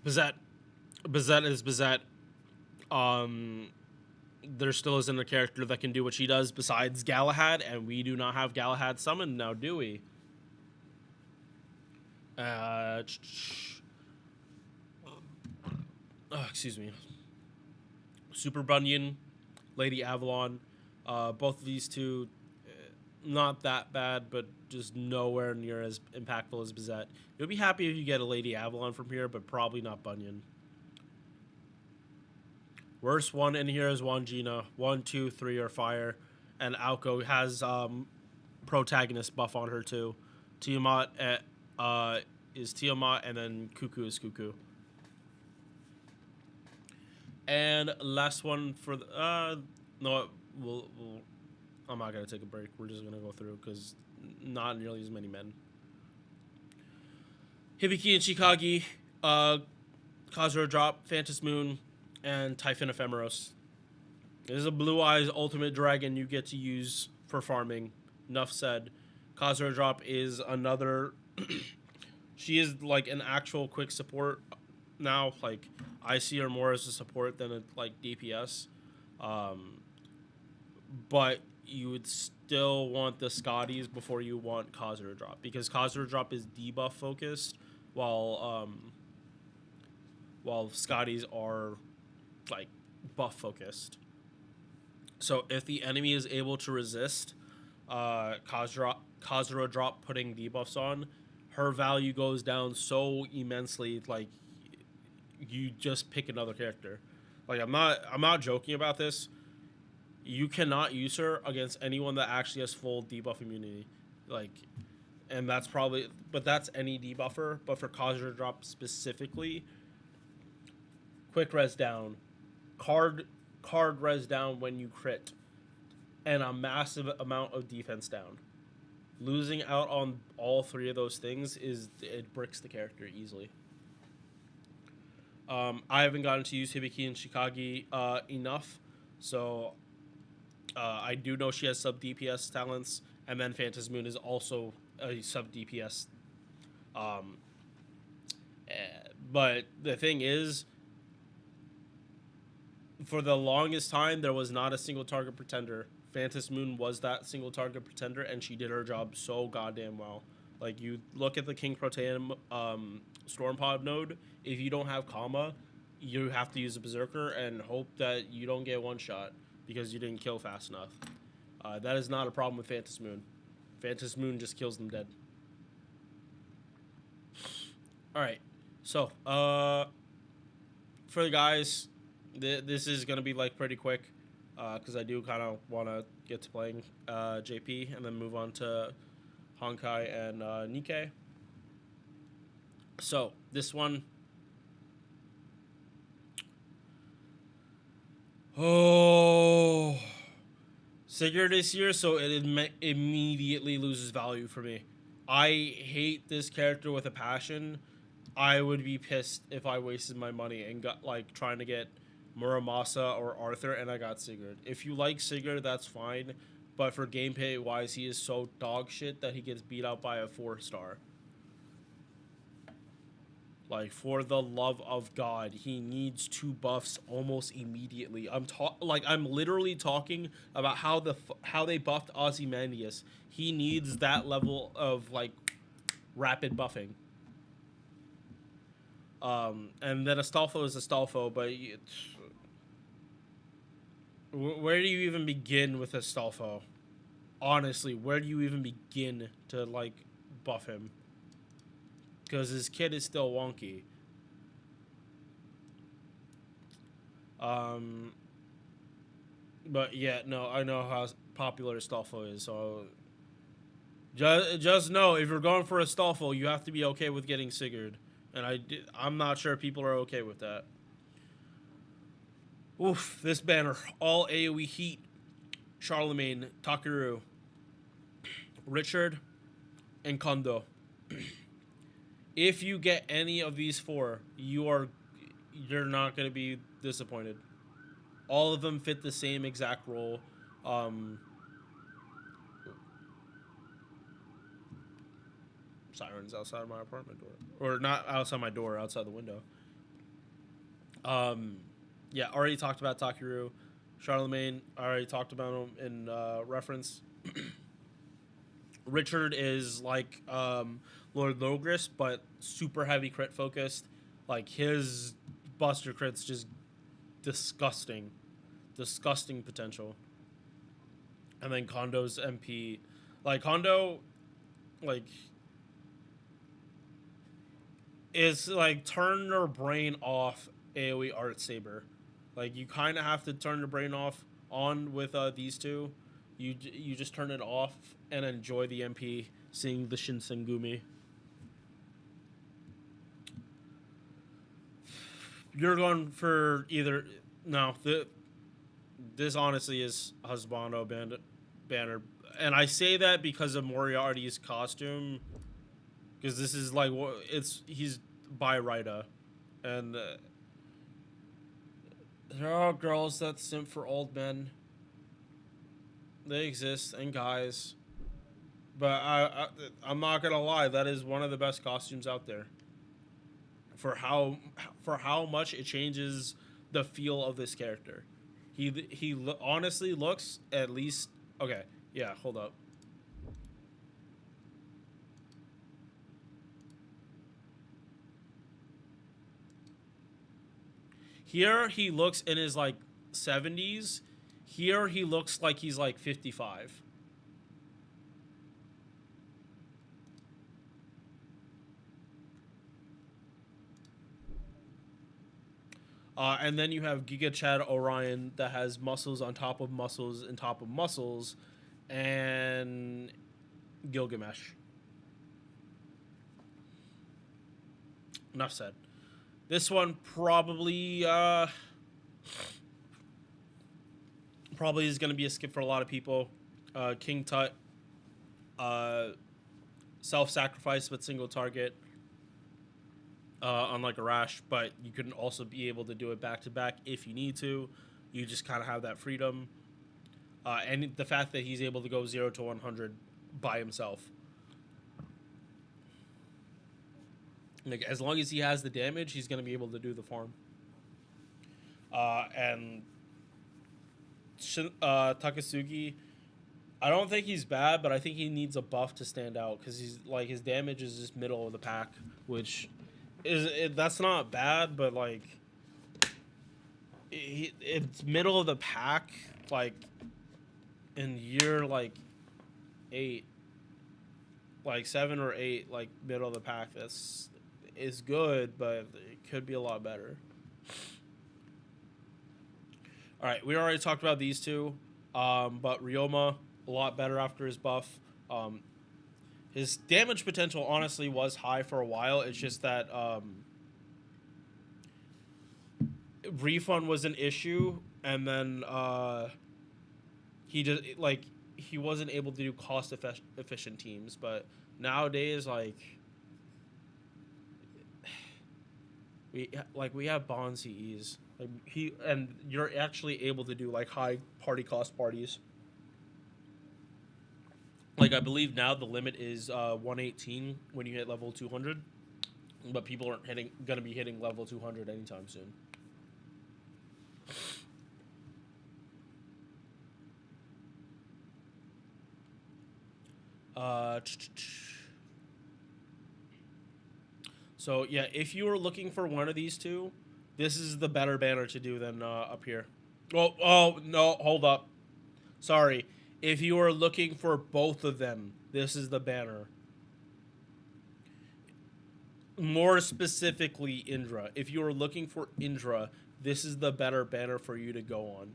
Bizet is Bizet. There still isn't a character that can do what she does besides Galahad, and we do not have Galahad summoned now, do we? Excuse me. Super Bunyan, Lady Avalon. Both of these two, not that bad, but just nowhere near as impactful as Bizet. You'll be happy if you get a Lady Avalon from here, but probably not Bunyan. Worst one in here is Wangina. 1, 2, 3 are fire. And Aoko has protagonist buff on her too. Tiamat is Tiamat, and then Cuckoo is Cuckoo. And last one for the no, I'm not gonna take a break. We're just gonna go through because not nearly as many men. Hibiki and Chikagi, Kazura Drop, Phantom Moon, and Typhon Ephemeros. This is a Blue Eyes ultimate dragon you get to use for farming. Enough said. Kazura Drop is another. She is like an actual quick support now. Like I see her more as a support than a like DPS. But you would still want the Scotties before you want Kazura Drop, because Kazura Drop is debuff focused, while Scotties are like buff focused. So if the enemy is able to resist Kazura drop putting debuffs on, her value goes down so immensely. Like, you just pick another character. Like, I'm not joking about this. You cannot use her against anyone that actually has full debuff immunity. Like, and that's probably, but that's any debuffer. But for Kazura drop specifically, quick res down, card res down when you crit, and a massive amount of defense down. Losing out on all three of those things it bricks the character easily. I haven't gotten to use Hibiki and Shikagi enough, so I do know she has sub DPS talents, and then Phantasm Moon is also a sub DPS. But the thing is, for the longest time, there was not a single target pretender. Phantasm Moon was that single target pretender, and she did her job so goddamn well. Like, you look at the King Protean Storm Pod node, if you don't have Kama, you have to use a Berserker and hope that you don't get one shot because you didn't kill fast enough. That is not a problem with Phantasm Moon. Phantasm Moon just kills them dead. Alright, so, for the guys, this is going to be, like, pretty quick, because I do kind of want to get to playing JP and then move on to Honkai and Nikkei. So, this one... Oh... Sigurd is here, so it immediately loses value for me. I hate this character with a passion. I would be pissed if I wasted my money and got, like, trying to get Muramasa or Arthur and I got Sigurd. If you like Sigurd, that's fine, but for gameplay wise, he is so dog shit that he gets beat out by a 4-star. Like, for the love of God, he needs 2 buffs almost immediately. I'm literally talking about how they buffed Ozymandias. He needs that level of, like, rapid buffing. And then Astolfo is Astolfo, but where do you even begin with Astolfo? Honestly, where do you even begin to, like, buff him? Because his kid is still wonky. But yeah, no, I know how popular Astolfo is, so just know if you're going for Astolfo, you have to be okay with getting Sigurd, and I'm not sure people are okay with that. Oof, this banner, all AoE heat, Charlemagne, Takeru, Richard, and Kondo. If you get any of these 4, you're not going to be disappointed. All of them fit the same exact role. Sirens outside my apartment door. Or not outside my door, outside the window. Yeah, already talked about Takeru. Charlemagne, I already talked about him in reference. Richard is like Lord Logris, but super heavy crit focused. Like, his buster crit's just disgusting. Disgusting potential. And then Kondo's MP. Like, Kondo, like, is like turn your brain off AoE Art Saber. Like, you kind of have to turn your brain on with these two. You just turn it off and enjoy the MP, seeing the Shinsengumi. You're going for either... No, this honestly is Husbando banner. And I say that because of Moriarty's costume. Because this is like... He's by Raida. And... there are girls that simp for old men. They exist, and guys. But I'm not gonna lie, that is one of the best costumes out there. For how much it changes the feel of this character. He honestly looks at least... Okay, yeah, hold up. Here he looks in his like 70s. Here he looks like he's like 55. And then you have Giga Chad Orion that has muscles on top of muscles and top of muscles, and Gilgamesh. Enough said. This one probably is going to be a skip for a lot of people. King Tut, self-sacrifice with single target, unlike a Rash, but you can also be able to do it back-to-back if you need to. You just kind of have that freedom. And the fact that he's able to go 0 to 100 by himself. Like, as long as he has the damage, he's going to be able to do the farm. And Takasugi, I don't think he's bad, but I think he needs a buff to stand out, because he's like, his damage is just middle of the pack, which is that's not bad, but like it's middle of the pack, like in year like 8, like 7 or 8, like middle of the pack. Is good, but it could be a lot better. All right, we already talked about these two, but Ryoma, a lot better after his buff. His damage potential honestly was high for a while. It's just that refund was an issue, and then he wasn't able to do cost efficient teams. But nowadays, like we have Bond CEs. Like you're actually able to do like high party cost parties. Like, I believe now the limit is 118 when you hit level 200, but people aren't gonna be hitting level 200 anytime soon. So yeah, if you were looking for one of these two, this is the better banner to do than up here. Oh no, hold up. Sorry. If you are looking for both of them, this is the banner. More specifically, Indra. If you are looking for Indra, this is the better banner for you to go on.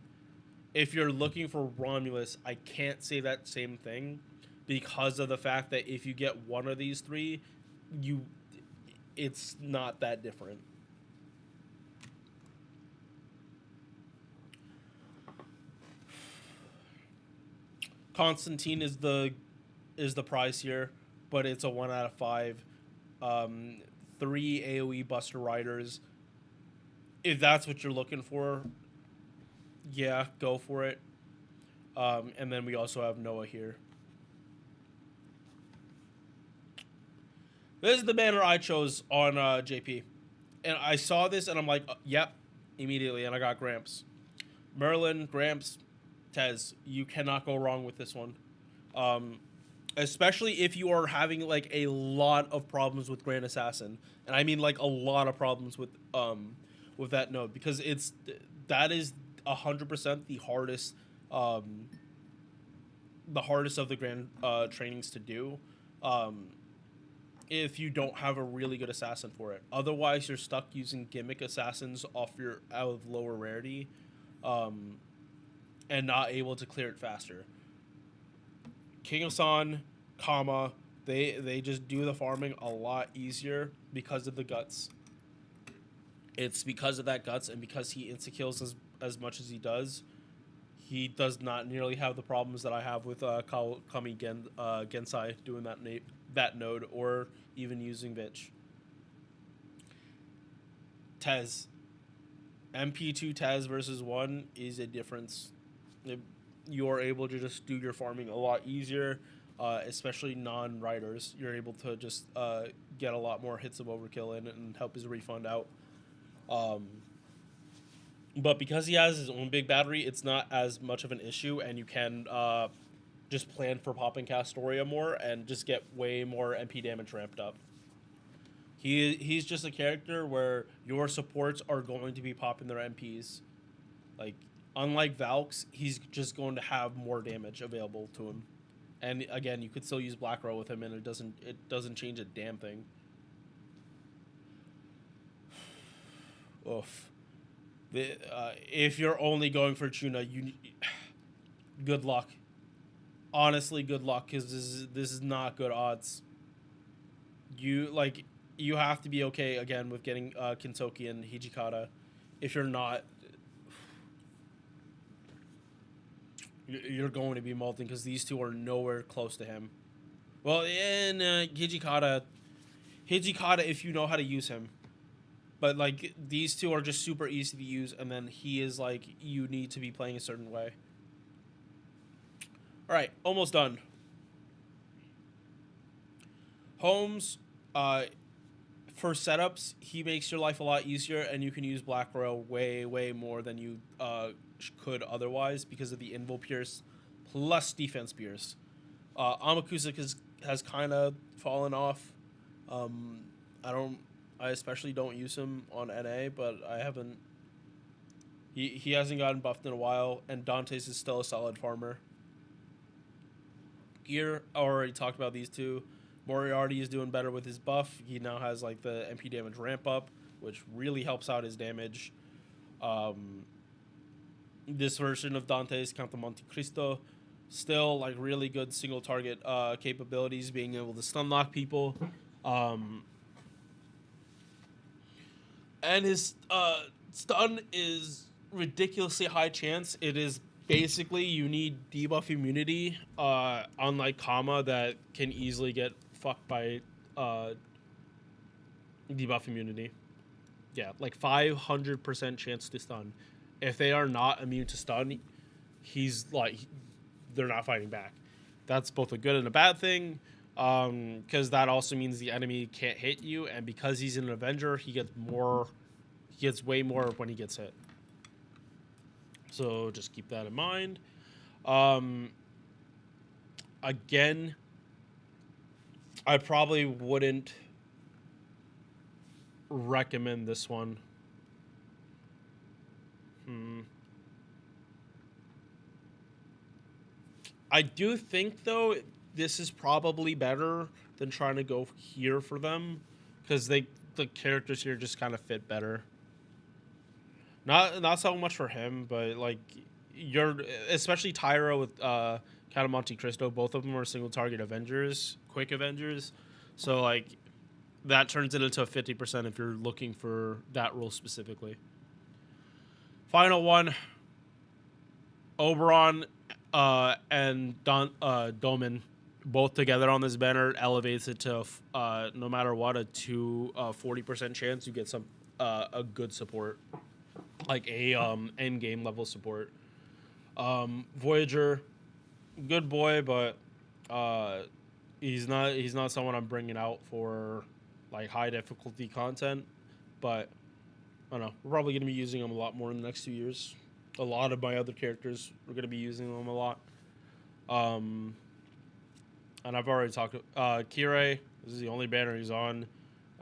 If you're looking for Romulus, I can't say that same thing, because of the fact that if you get one of these three, it's not that different. Constantine is the prize here, but it's a 1 out of 5. 3 AoE Buster Riders. If that's what you're looking for, yeah, go for it. And then we also have Noah here. This is the banner I chose on JP. And I saw this and I'm like, yep, immediately. And I got Gramps. Merlin, Gramps, Tez. You cannot go wrong with this one. Especially if you are having like a lot of problems with Grand Assassin. And I mean like a lot of problems with that node. Because that is 100% the hardest of the Grand trainings to do. If you don't have a really good assassin for it. Otherwise, you're stuck using gimmick assassins out of lower rarity, and not able to clear it faster. King of San, Kama, they just do the farming a lot easier because of the guts. It's because of that guts, and because he insta-kills as much as he does not nearly have the problems that I have with Kami Gensai doing that node, or even using Vitch. Tez. MP2 Tez versus 1 is a difference. You are able to just do your farming a lot easier, especially non-riders. You're able to just get a lot more hits of overkill in and help his refund out. But because he has his own big battery, it's not as much of an issue, and you can just plan for popping Castoria more and just get way more MP damage ramped up. He's just a character where your supports are going to be popping their MPs. Like, Unlike Valks, he's just going to have more damage available to him. And again, you could still use Black Row with him, and it doesn't change a damn thing. Oof. If you're only going for Chuna, good luck. Honestly, good luck, because this is not good odds. You have to be okay again with getting Kintoki and Hijikata. If you're not, you're going to be molting, because these two are nowhere close to him. Well, in Hijikata, if you know how to use him. But, like, these two are just super easy to use, and then he is, like, you need to be playing a certain way. Alright, almost done. Holmes, for setups, he makes your life a lot easier, and you can use Black Row way, way more than you could otherwise because of the Invul Pierce plus Defense Pierce. Amakusa has kind of fallen off. I especially don't use him on NA, but I haven't. He hasn't gotten buffed in a while, and Dante's is still a solid farmer. Gear, I already talked about these two. Moriarty is doing better with his buff. He now has like the MP damage ramp up, which really helps out his damage. This version of Dante's Count de Monte Cristo, still like really good single target capabilities, being able to stun lock people. And his stun is ridiculously high chance. It is basically you need debuff immunity, unlike Kama that can easily get fucked by debuff immunity. Yeah, like 500% chance to stun. If they are not immune to stun, he's like, they're not fighting back. That's both a good and a bad thing, because that also means the enemy can't hit you, and because he's an Avenger, he gets way more when he gets hit. So just keep that in mind. Again, I probably wouldn't recommend this one. I do think, though, this is probably better than trying to go here for them, because the characters here just kind of fit better. Not so much for him, but like especially Tyra with Count of Monte Cristo. Both of them are single target Avengers, quick Avengers. So like that turns it into a 50% if you're looking for that role specifically. Final one, Oberon and Domin both together on this banner elevates it to no matter what, a 40% chance you get some a good support, like a end game level support. Voyager, good boy, but he's not someone I'm bringing out for like high difficulty content. But I don't know, we're probably gonna be using him a lot more in the next 2 years. A lot of my other characters we're gonna be using them a lot. And I've already talked to Kirei. This is the only banner he's on.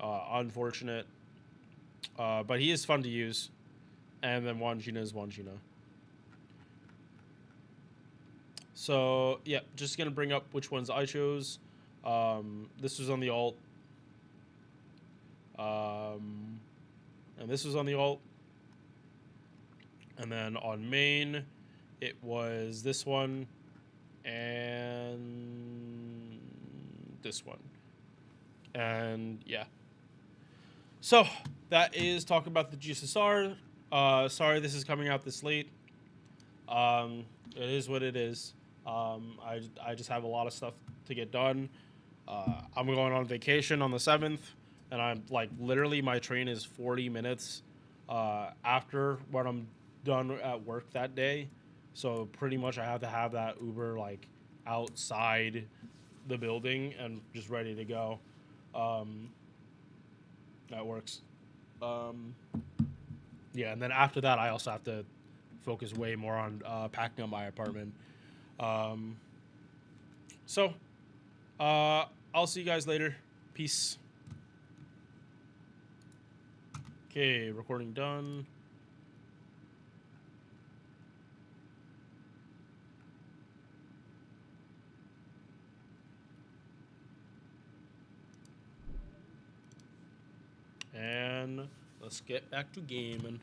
Unfortunate, but he is fun to use. And then Wangina is Wangina. So yeah, just gonna bring up which ones I chose. This was on the alt. And this was on the alt. And then on main, it was this one and this one. And yeah. So that is talking about the GSSR. Sorry this is coming out this late. It is what it is. I just have a lot of stuff to get done. I'm going on vacation on the 7th, and I'm like literally my train is 40 minutes after when I'm done at work that day. So pretty much I have to have that Uber like outside the building and just ready to go. That works. Yeah, and then after that, I also have to focus way more on packing up my apartment. So, I'll see you guys later. Peace. Okay, recording done. man. Let's get back to gaming.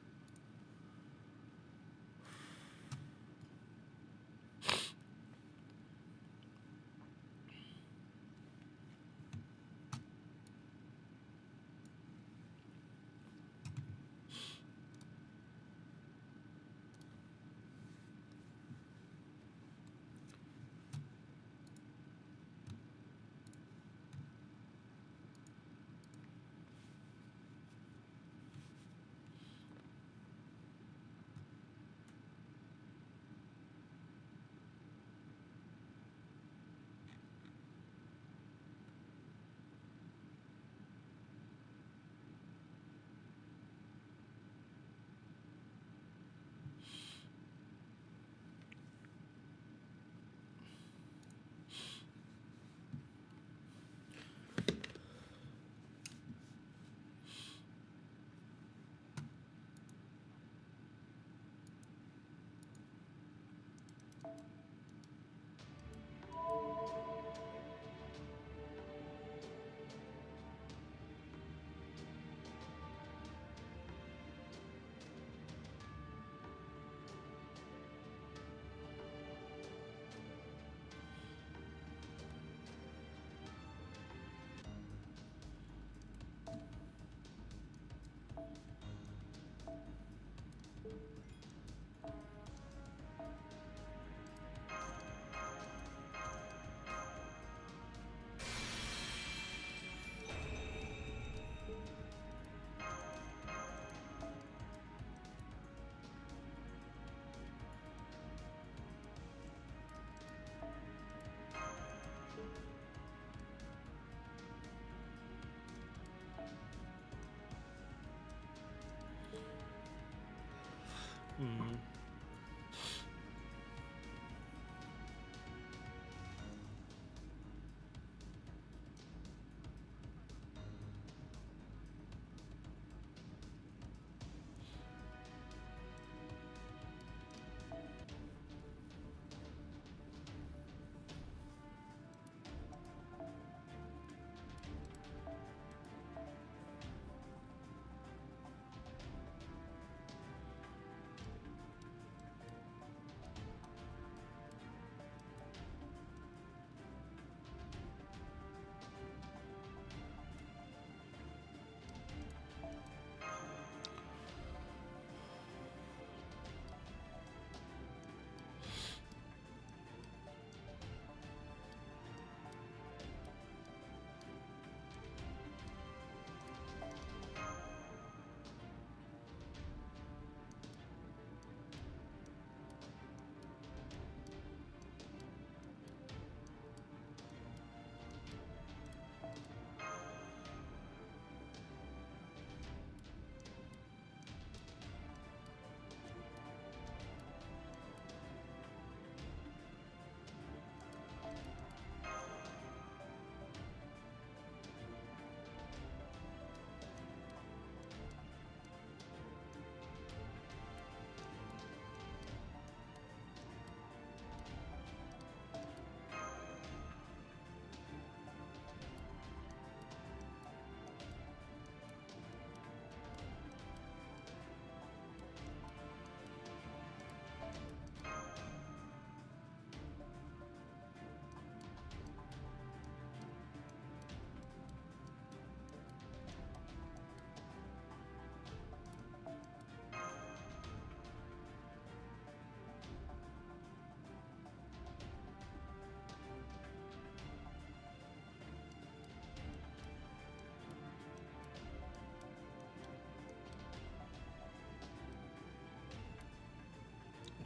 Hmm.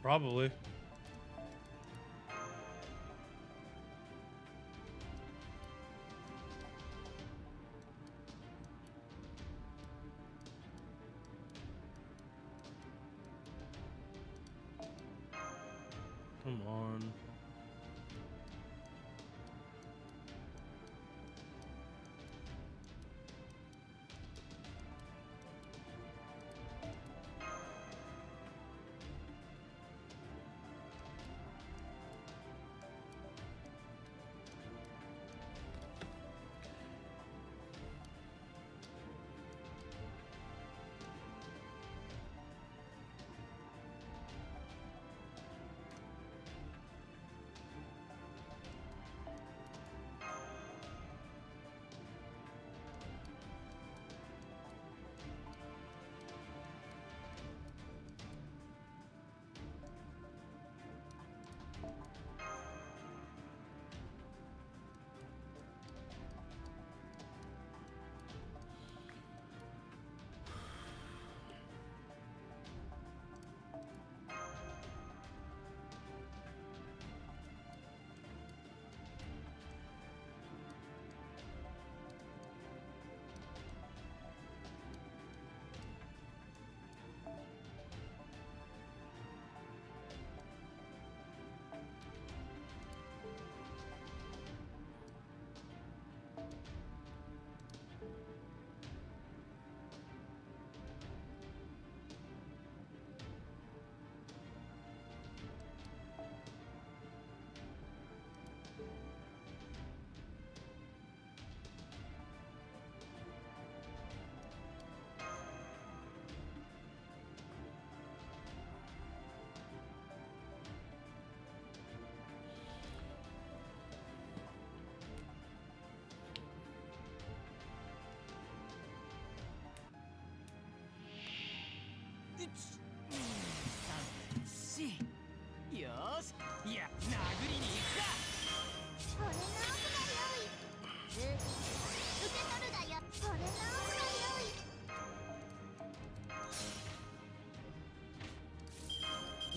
Probably. Come on.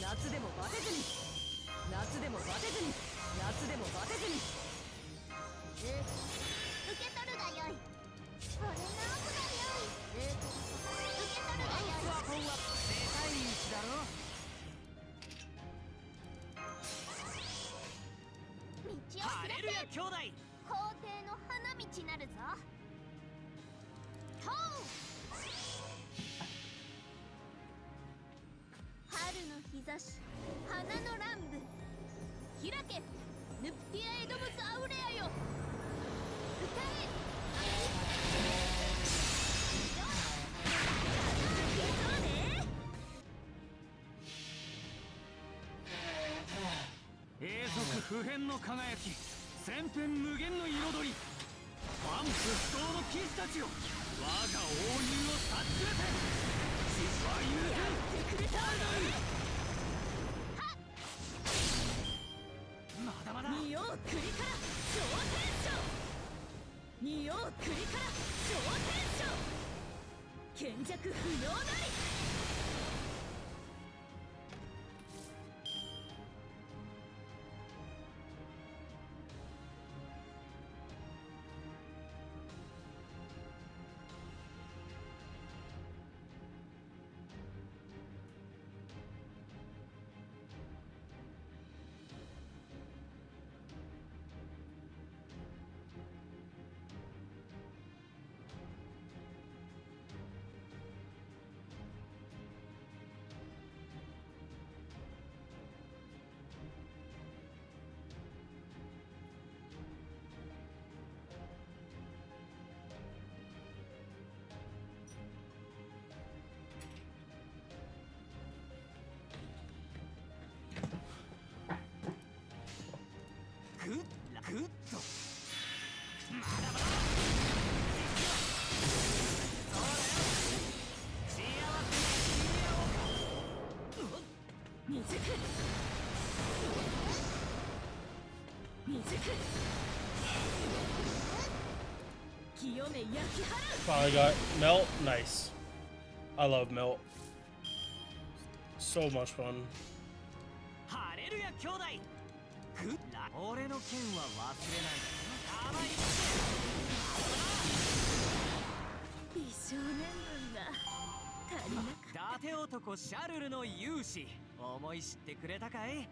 夏でもバテずに、夏でもバテずに、夏でもバテずに。受け取るがよい。これ直すがよい。受け取るがよい。ワンファンは世界一だろ。道を知ハレルヤらせ兄弟。皇帝の花道なるぞ。とう春の日差し、花の乱舞。開けヌプティアエドムスアウレアよ。歌え永続不変の輝き、千変無限の彩り。万不不当の騎士たちよ、我が王流を察しめて。失敗許せん。くれたまだまだ。仁王栗から昇天将。仁王栗から昇天将。賢弱不要なり。グッとまだまだ。そうだよ、幸せにしてやろうか。未熟清め焼き払う。 Finally got melt. Nice. I love melt. So much fun. ハレルヤ兄弟。グッラ俺の剣は忘れない。甘い美少年分が足りなかった。伊達男シャルルの勇姿、思い知ってくれたかい。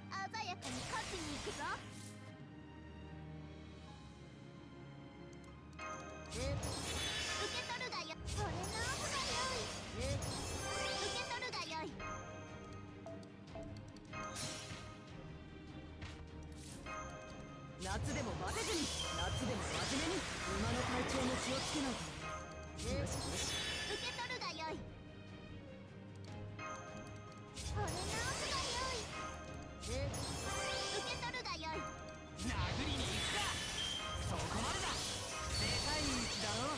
鮮やかに勝ちに行くぞ。受け取るがよ。それ直すがよい。受け取るがよい。夏でもバテずに、夏でも真面目に。馬の体調も気をつけないと。よしよし。受け取るがよい。それ直すがよい。受け取るがよい。殴りに行くか。そこまでだ。世界一だろ。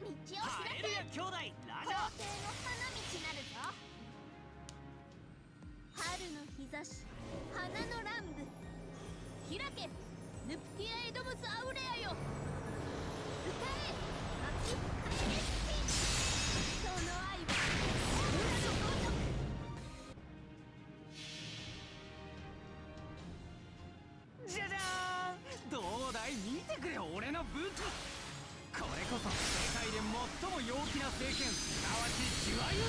道を知らハレルヤせ兄弟ラ皇帝のジャ花道なるぞ。春の日差し、花の乱舞。開けヌプティアエドムスアウレアよ。歌え秋深い熱気。その愛は俺のごとく。前見てくれよ俺の武器。これこそ世界で最も陽気な聖剣、すなわちジュワユーズ。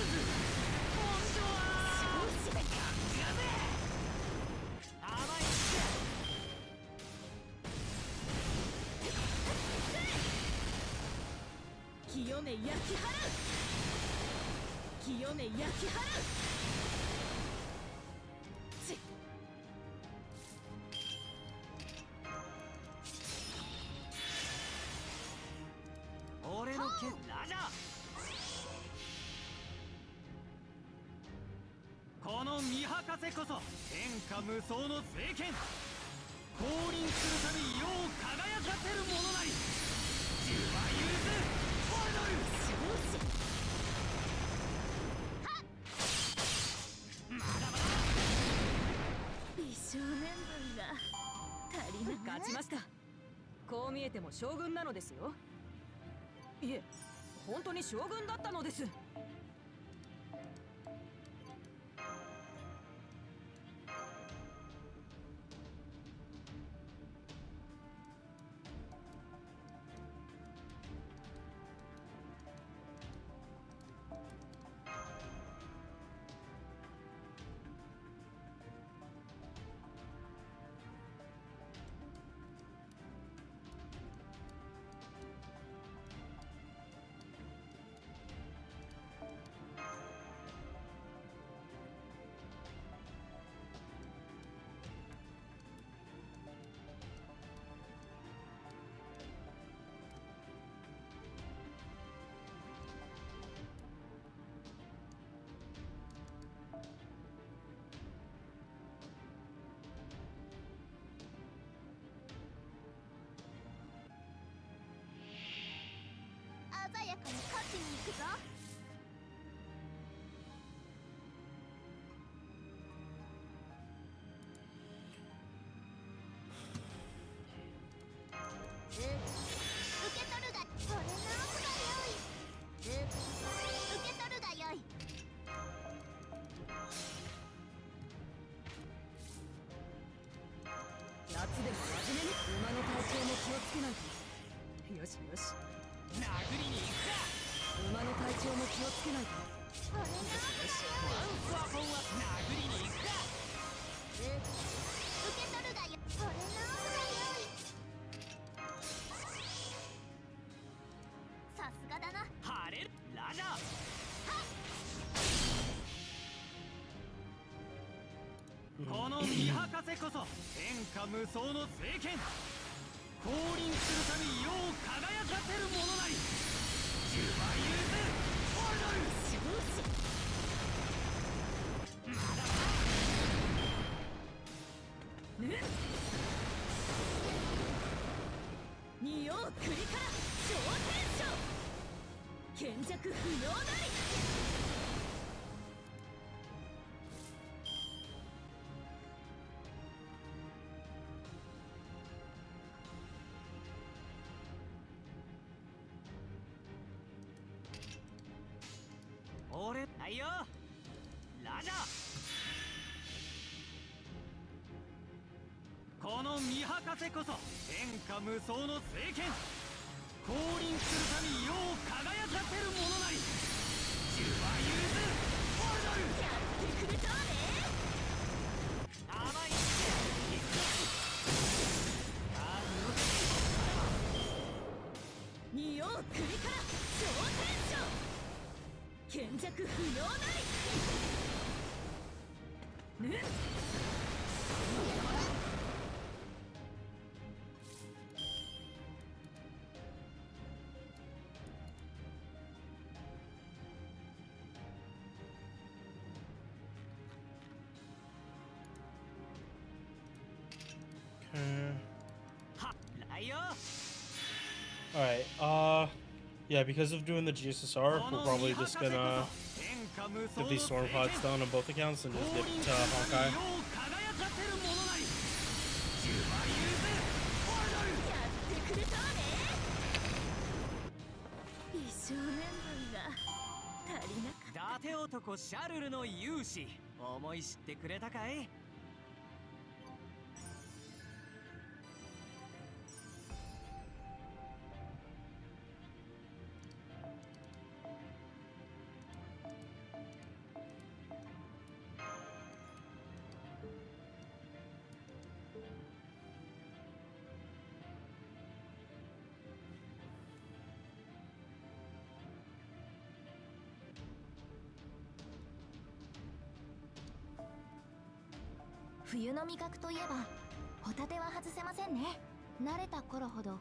本当は少しで感じがぜ甘い清め焼き払う、清め焼き払う。ちっ俺の剣ラジャー。この見博せこそ天下無双の聖剣、降臨するたび世を輝かせるものなり。ジュワユーズフォルドル少しまだまだ美少年分が足りなく勝ちました。こう見えても将軍なのですよ。いえ、本当に将軍だったのです。鮮やかに勝ちに行くぞ。受け取るが俺の奥が良い。受け取るが良い。夏でも真面目に馬の体調も気をつけないと。よしよし、殴りに行くか。馬の体調も気をつけないと。俺の奥がワンファポンは殴りに行くか。良い。受け取るが良い。俺の奥が良い。さすがだな。晴れるラジャー。この見博せこそ天下無双の聖剣、降臨するたび世を輝かせるものなり。ジュワユーズフォルドル少しまだまだ仁王栗から昇天将、賢弱不要なり。俺ないよラジャー。この見博せこそ天下無双の聖剣、降臨するたび世を輝かせるものなり。ジュワユーズフォルドルやってくれたわね。甘い仁王栗から昇天将、賢弱不要なり。ねっはライオ Alright, yeah, because of doing the GSSR, we're probably just gonna get these storm pods done on both accounts and just get Hawkeye. やってくれたわね。美少年分が足りなかった。伊達男シャルルの勇姿、思い知ってくれたかい。冬の味覚といえばホタテは外せませんね。慣れた頃ほど。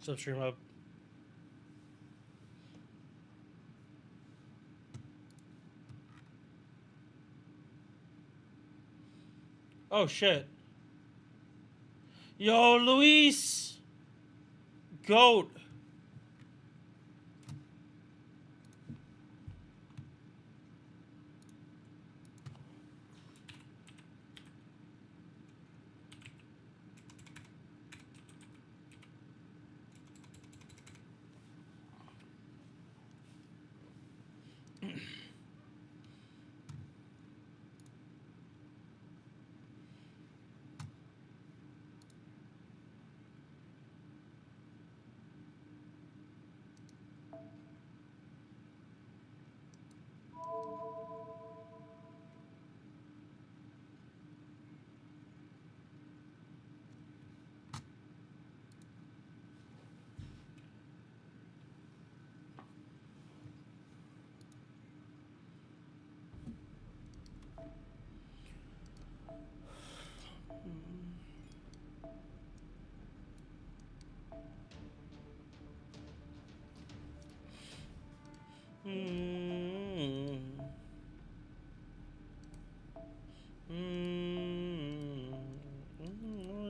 So stream hub. Oh shit. Yo, Luis! Goat!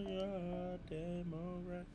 Yeah, damn alright.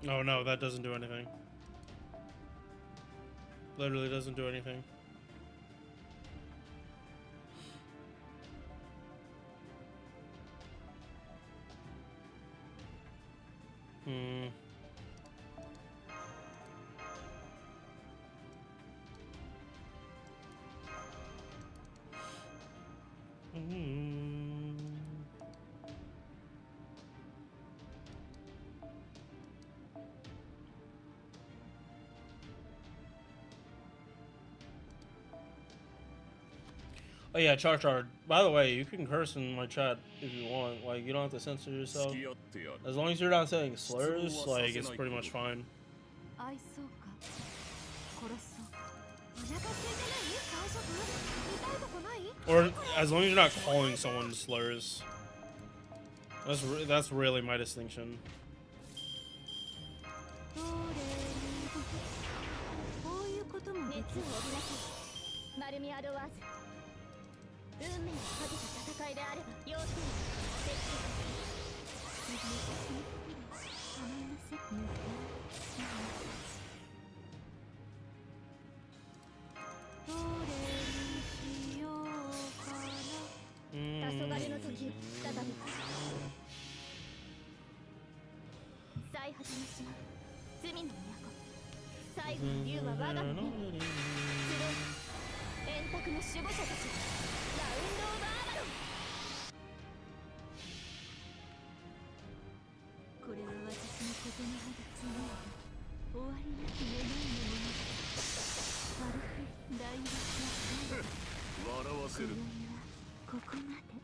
Oh no, that doesn't do anything. Literally doesn't do anything. Hmm. Oh yeah, Char. By the way, you can curse in my chat if you want. Like, you don't have to censor yourself. As long as you're not saying slurs, like, it's pretty much fine. Or as long as you're not calling someone slurs. That's really my distinction. 運命をかけた戦いであれば要するに黄昏の時再び再始めしまう罪の都最後の竜は我が身に集う円卓の守護者たちラウンドオブアーバロンこれは私のことの葉がつなが終わりなき願いのものアルフェ大学の笑わせるここまで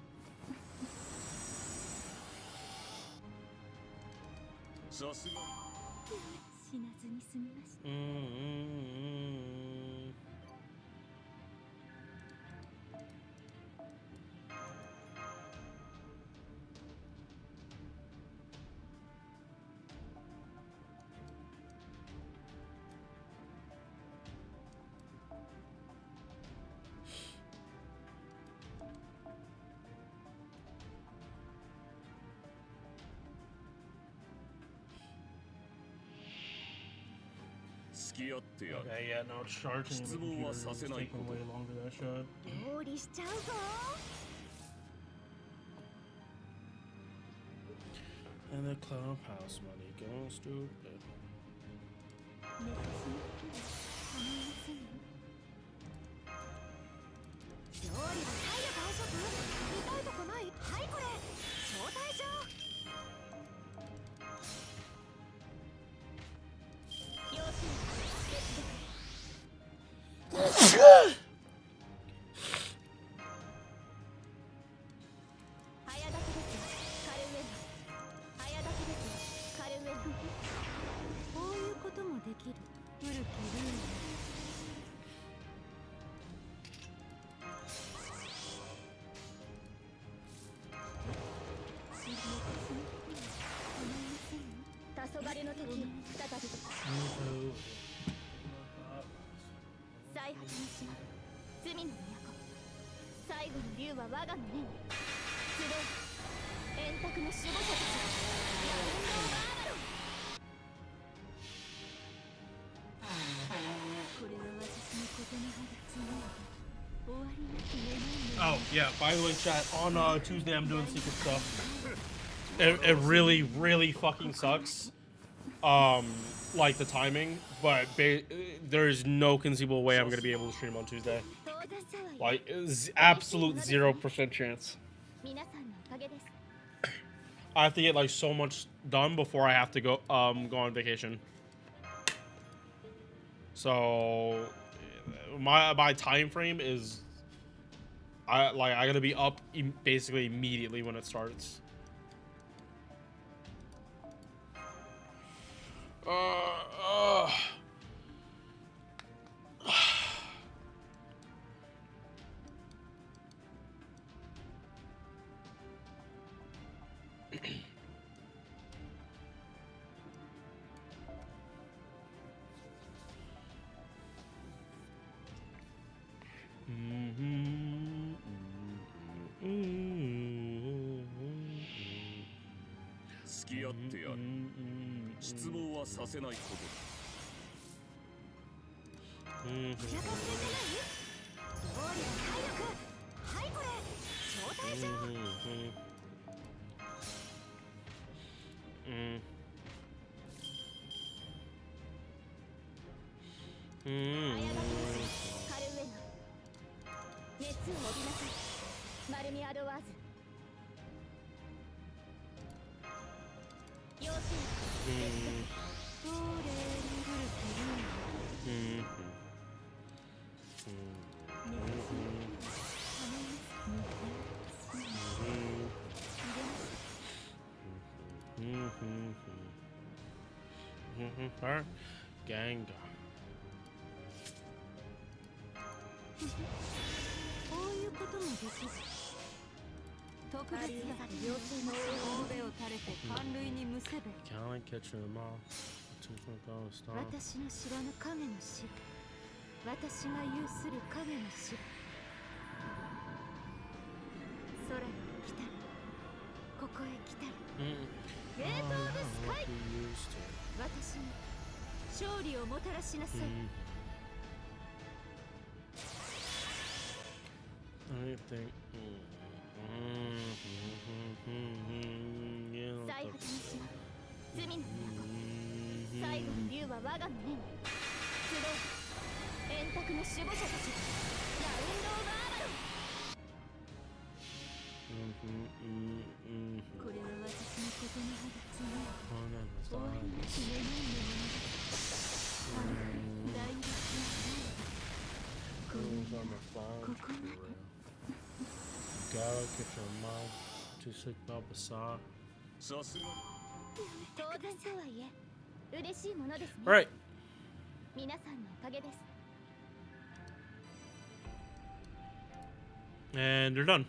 さすが死なずに済みました Okay, yeah, no, charging the computer is taking way longer than it should. 料理しちゃうぞ And the clubhouse money goes stupid. 料理は体力大丈夫見たいとこないはいこれ招待状要するに 再始めしまう罪の都最後の竜は我が胸に集う円卓の守護者たちラウンドオブアーバロンこれは私のことの葉がつなが終わりなき願いの Oh, yeah, by the way, chat, on Tuesday I'm doing secret stuff. It really, really fucking sucks. Like the timing, but there is no conceivable way I'm gonna be able to stream on Tuesday. Like, absolute 0% chance. I have to get like so much done before I have to go on vacation. So my time frame is I gotta be up basically immediately when it starts. 失望はさせないこと散らかっていけない？暴力体力。はいこれ招待状。あやがきなしカルウェナ。熱を帯びなさいマルミアドワーズ。要請オーレリグルクルー。Gang. こういうこともできる。特別だ。妖精の上を垂れて寒類にむせべ。 Can I catch them all? 私の知らぬ影の死。私が有する影の死。空に来たりここへ来たり。ゲートオブスカイ。私に勝利をもたらしなさい。最後の道は罪の都。最後の竜は我が胸に。集う円卓の守護者たち。ラウンドオブアバロン。これは私のことの葉が強い。終わりなき願いのものだ。大力はここまで。 Gotta catch your mouth to sick up a saw. さすが当然とはいえ嬉しいものですね。Alright. 皆さんのおかげです。 And they're done.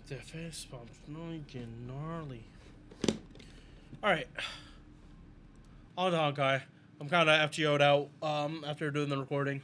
The face bumps really get gnarly. Alright. On to Honkai. I'm kind of FGO'd out after doing the recording.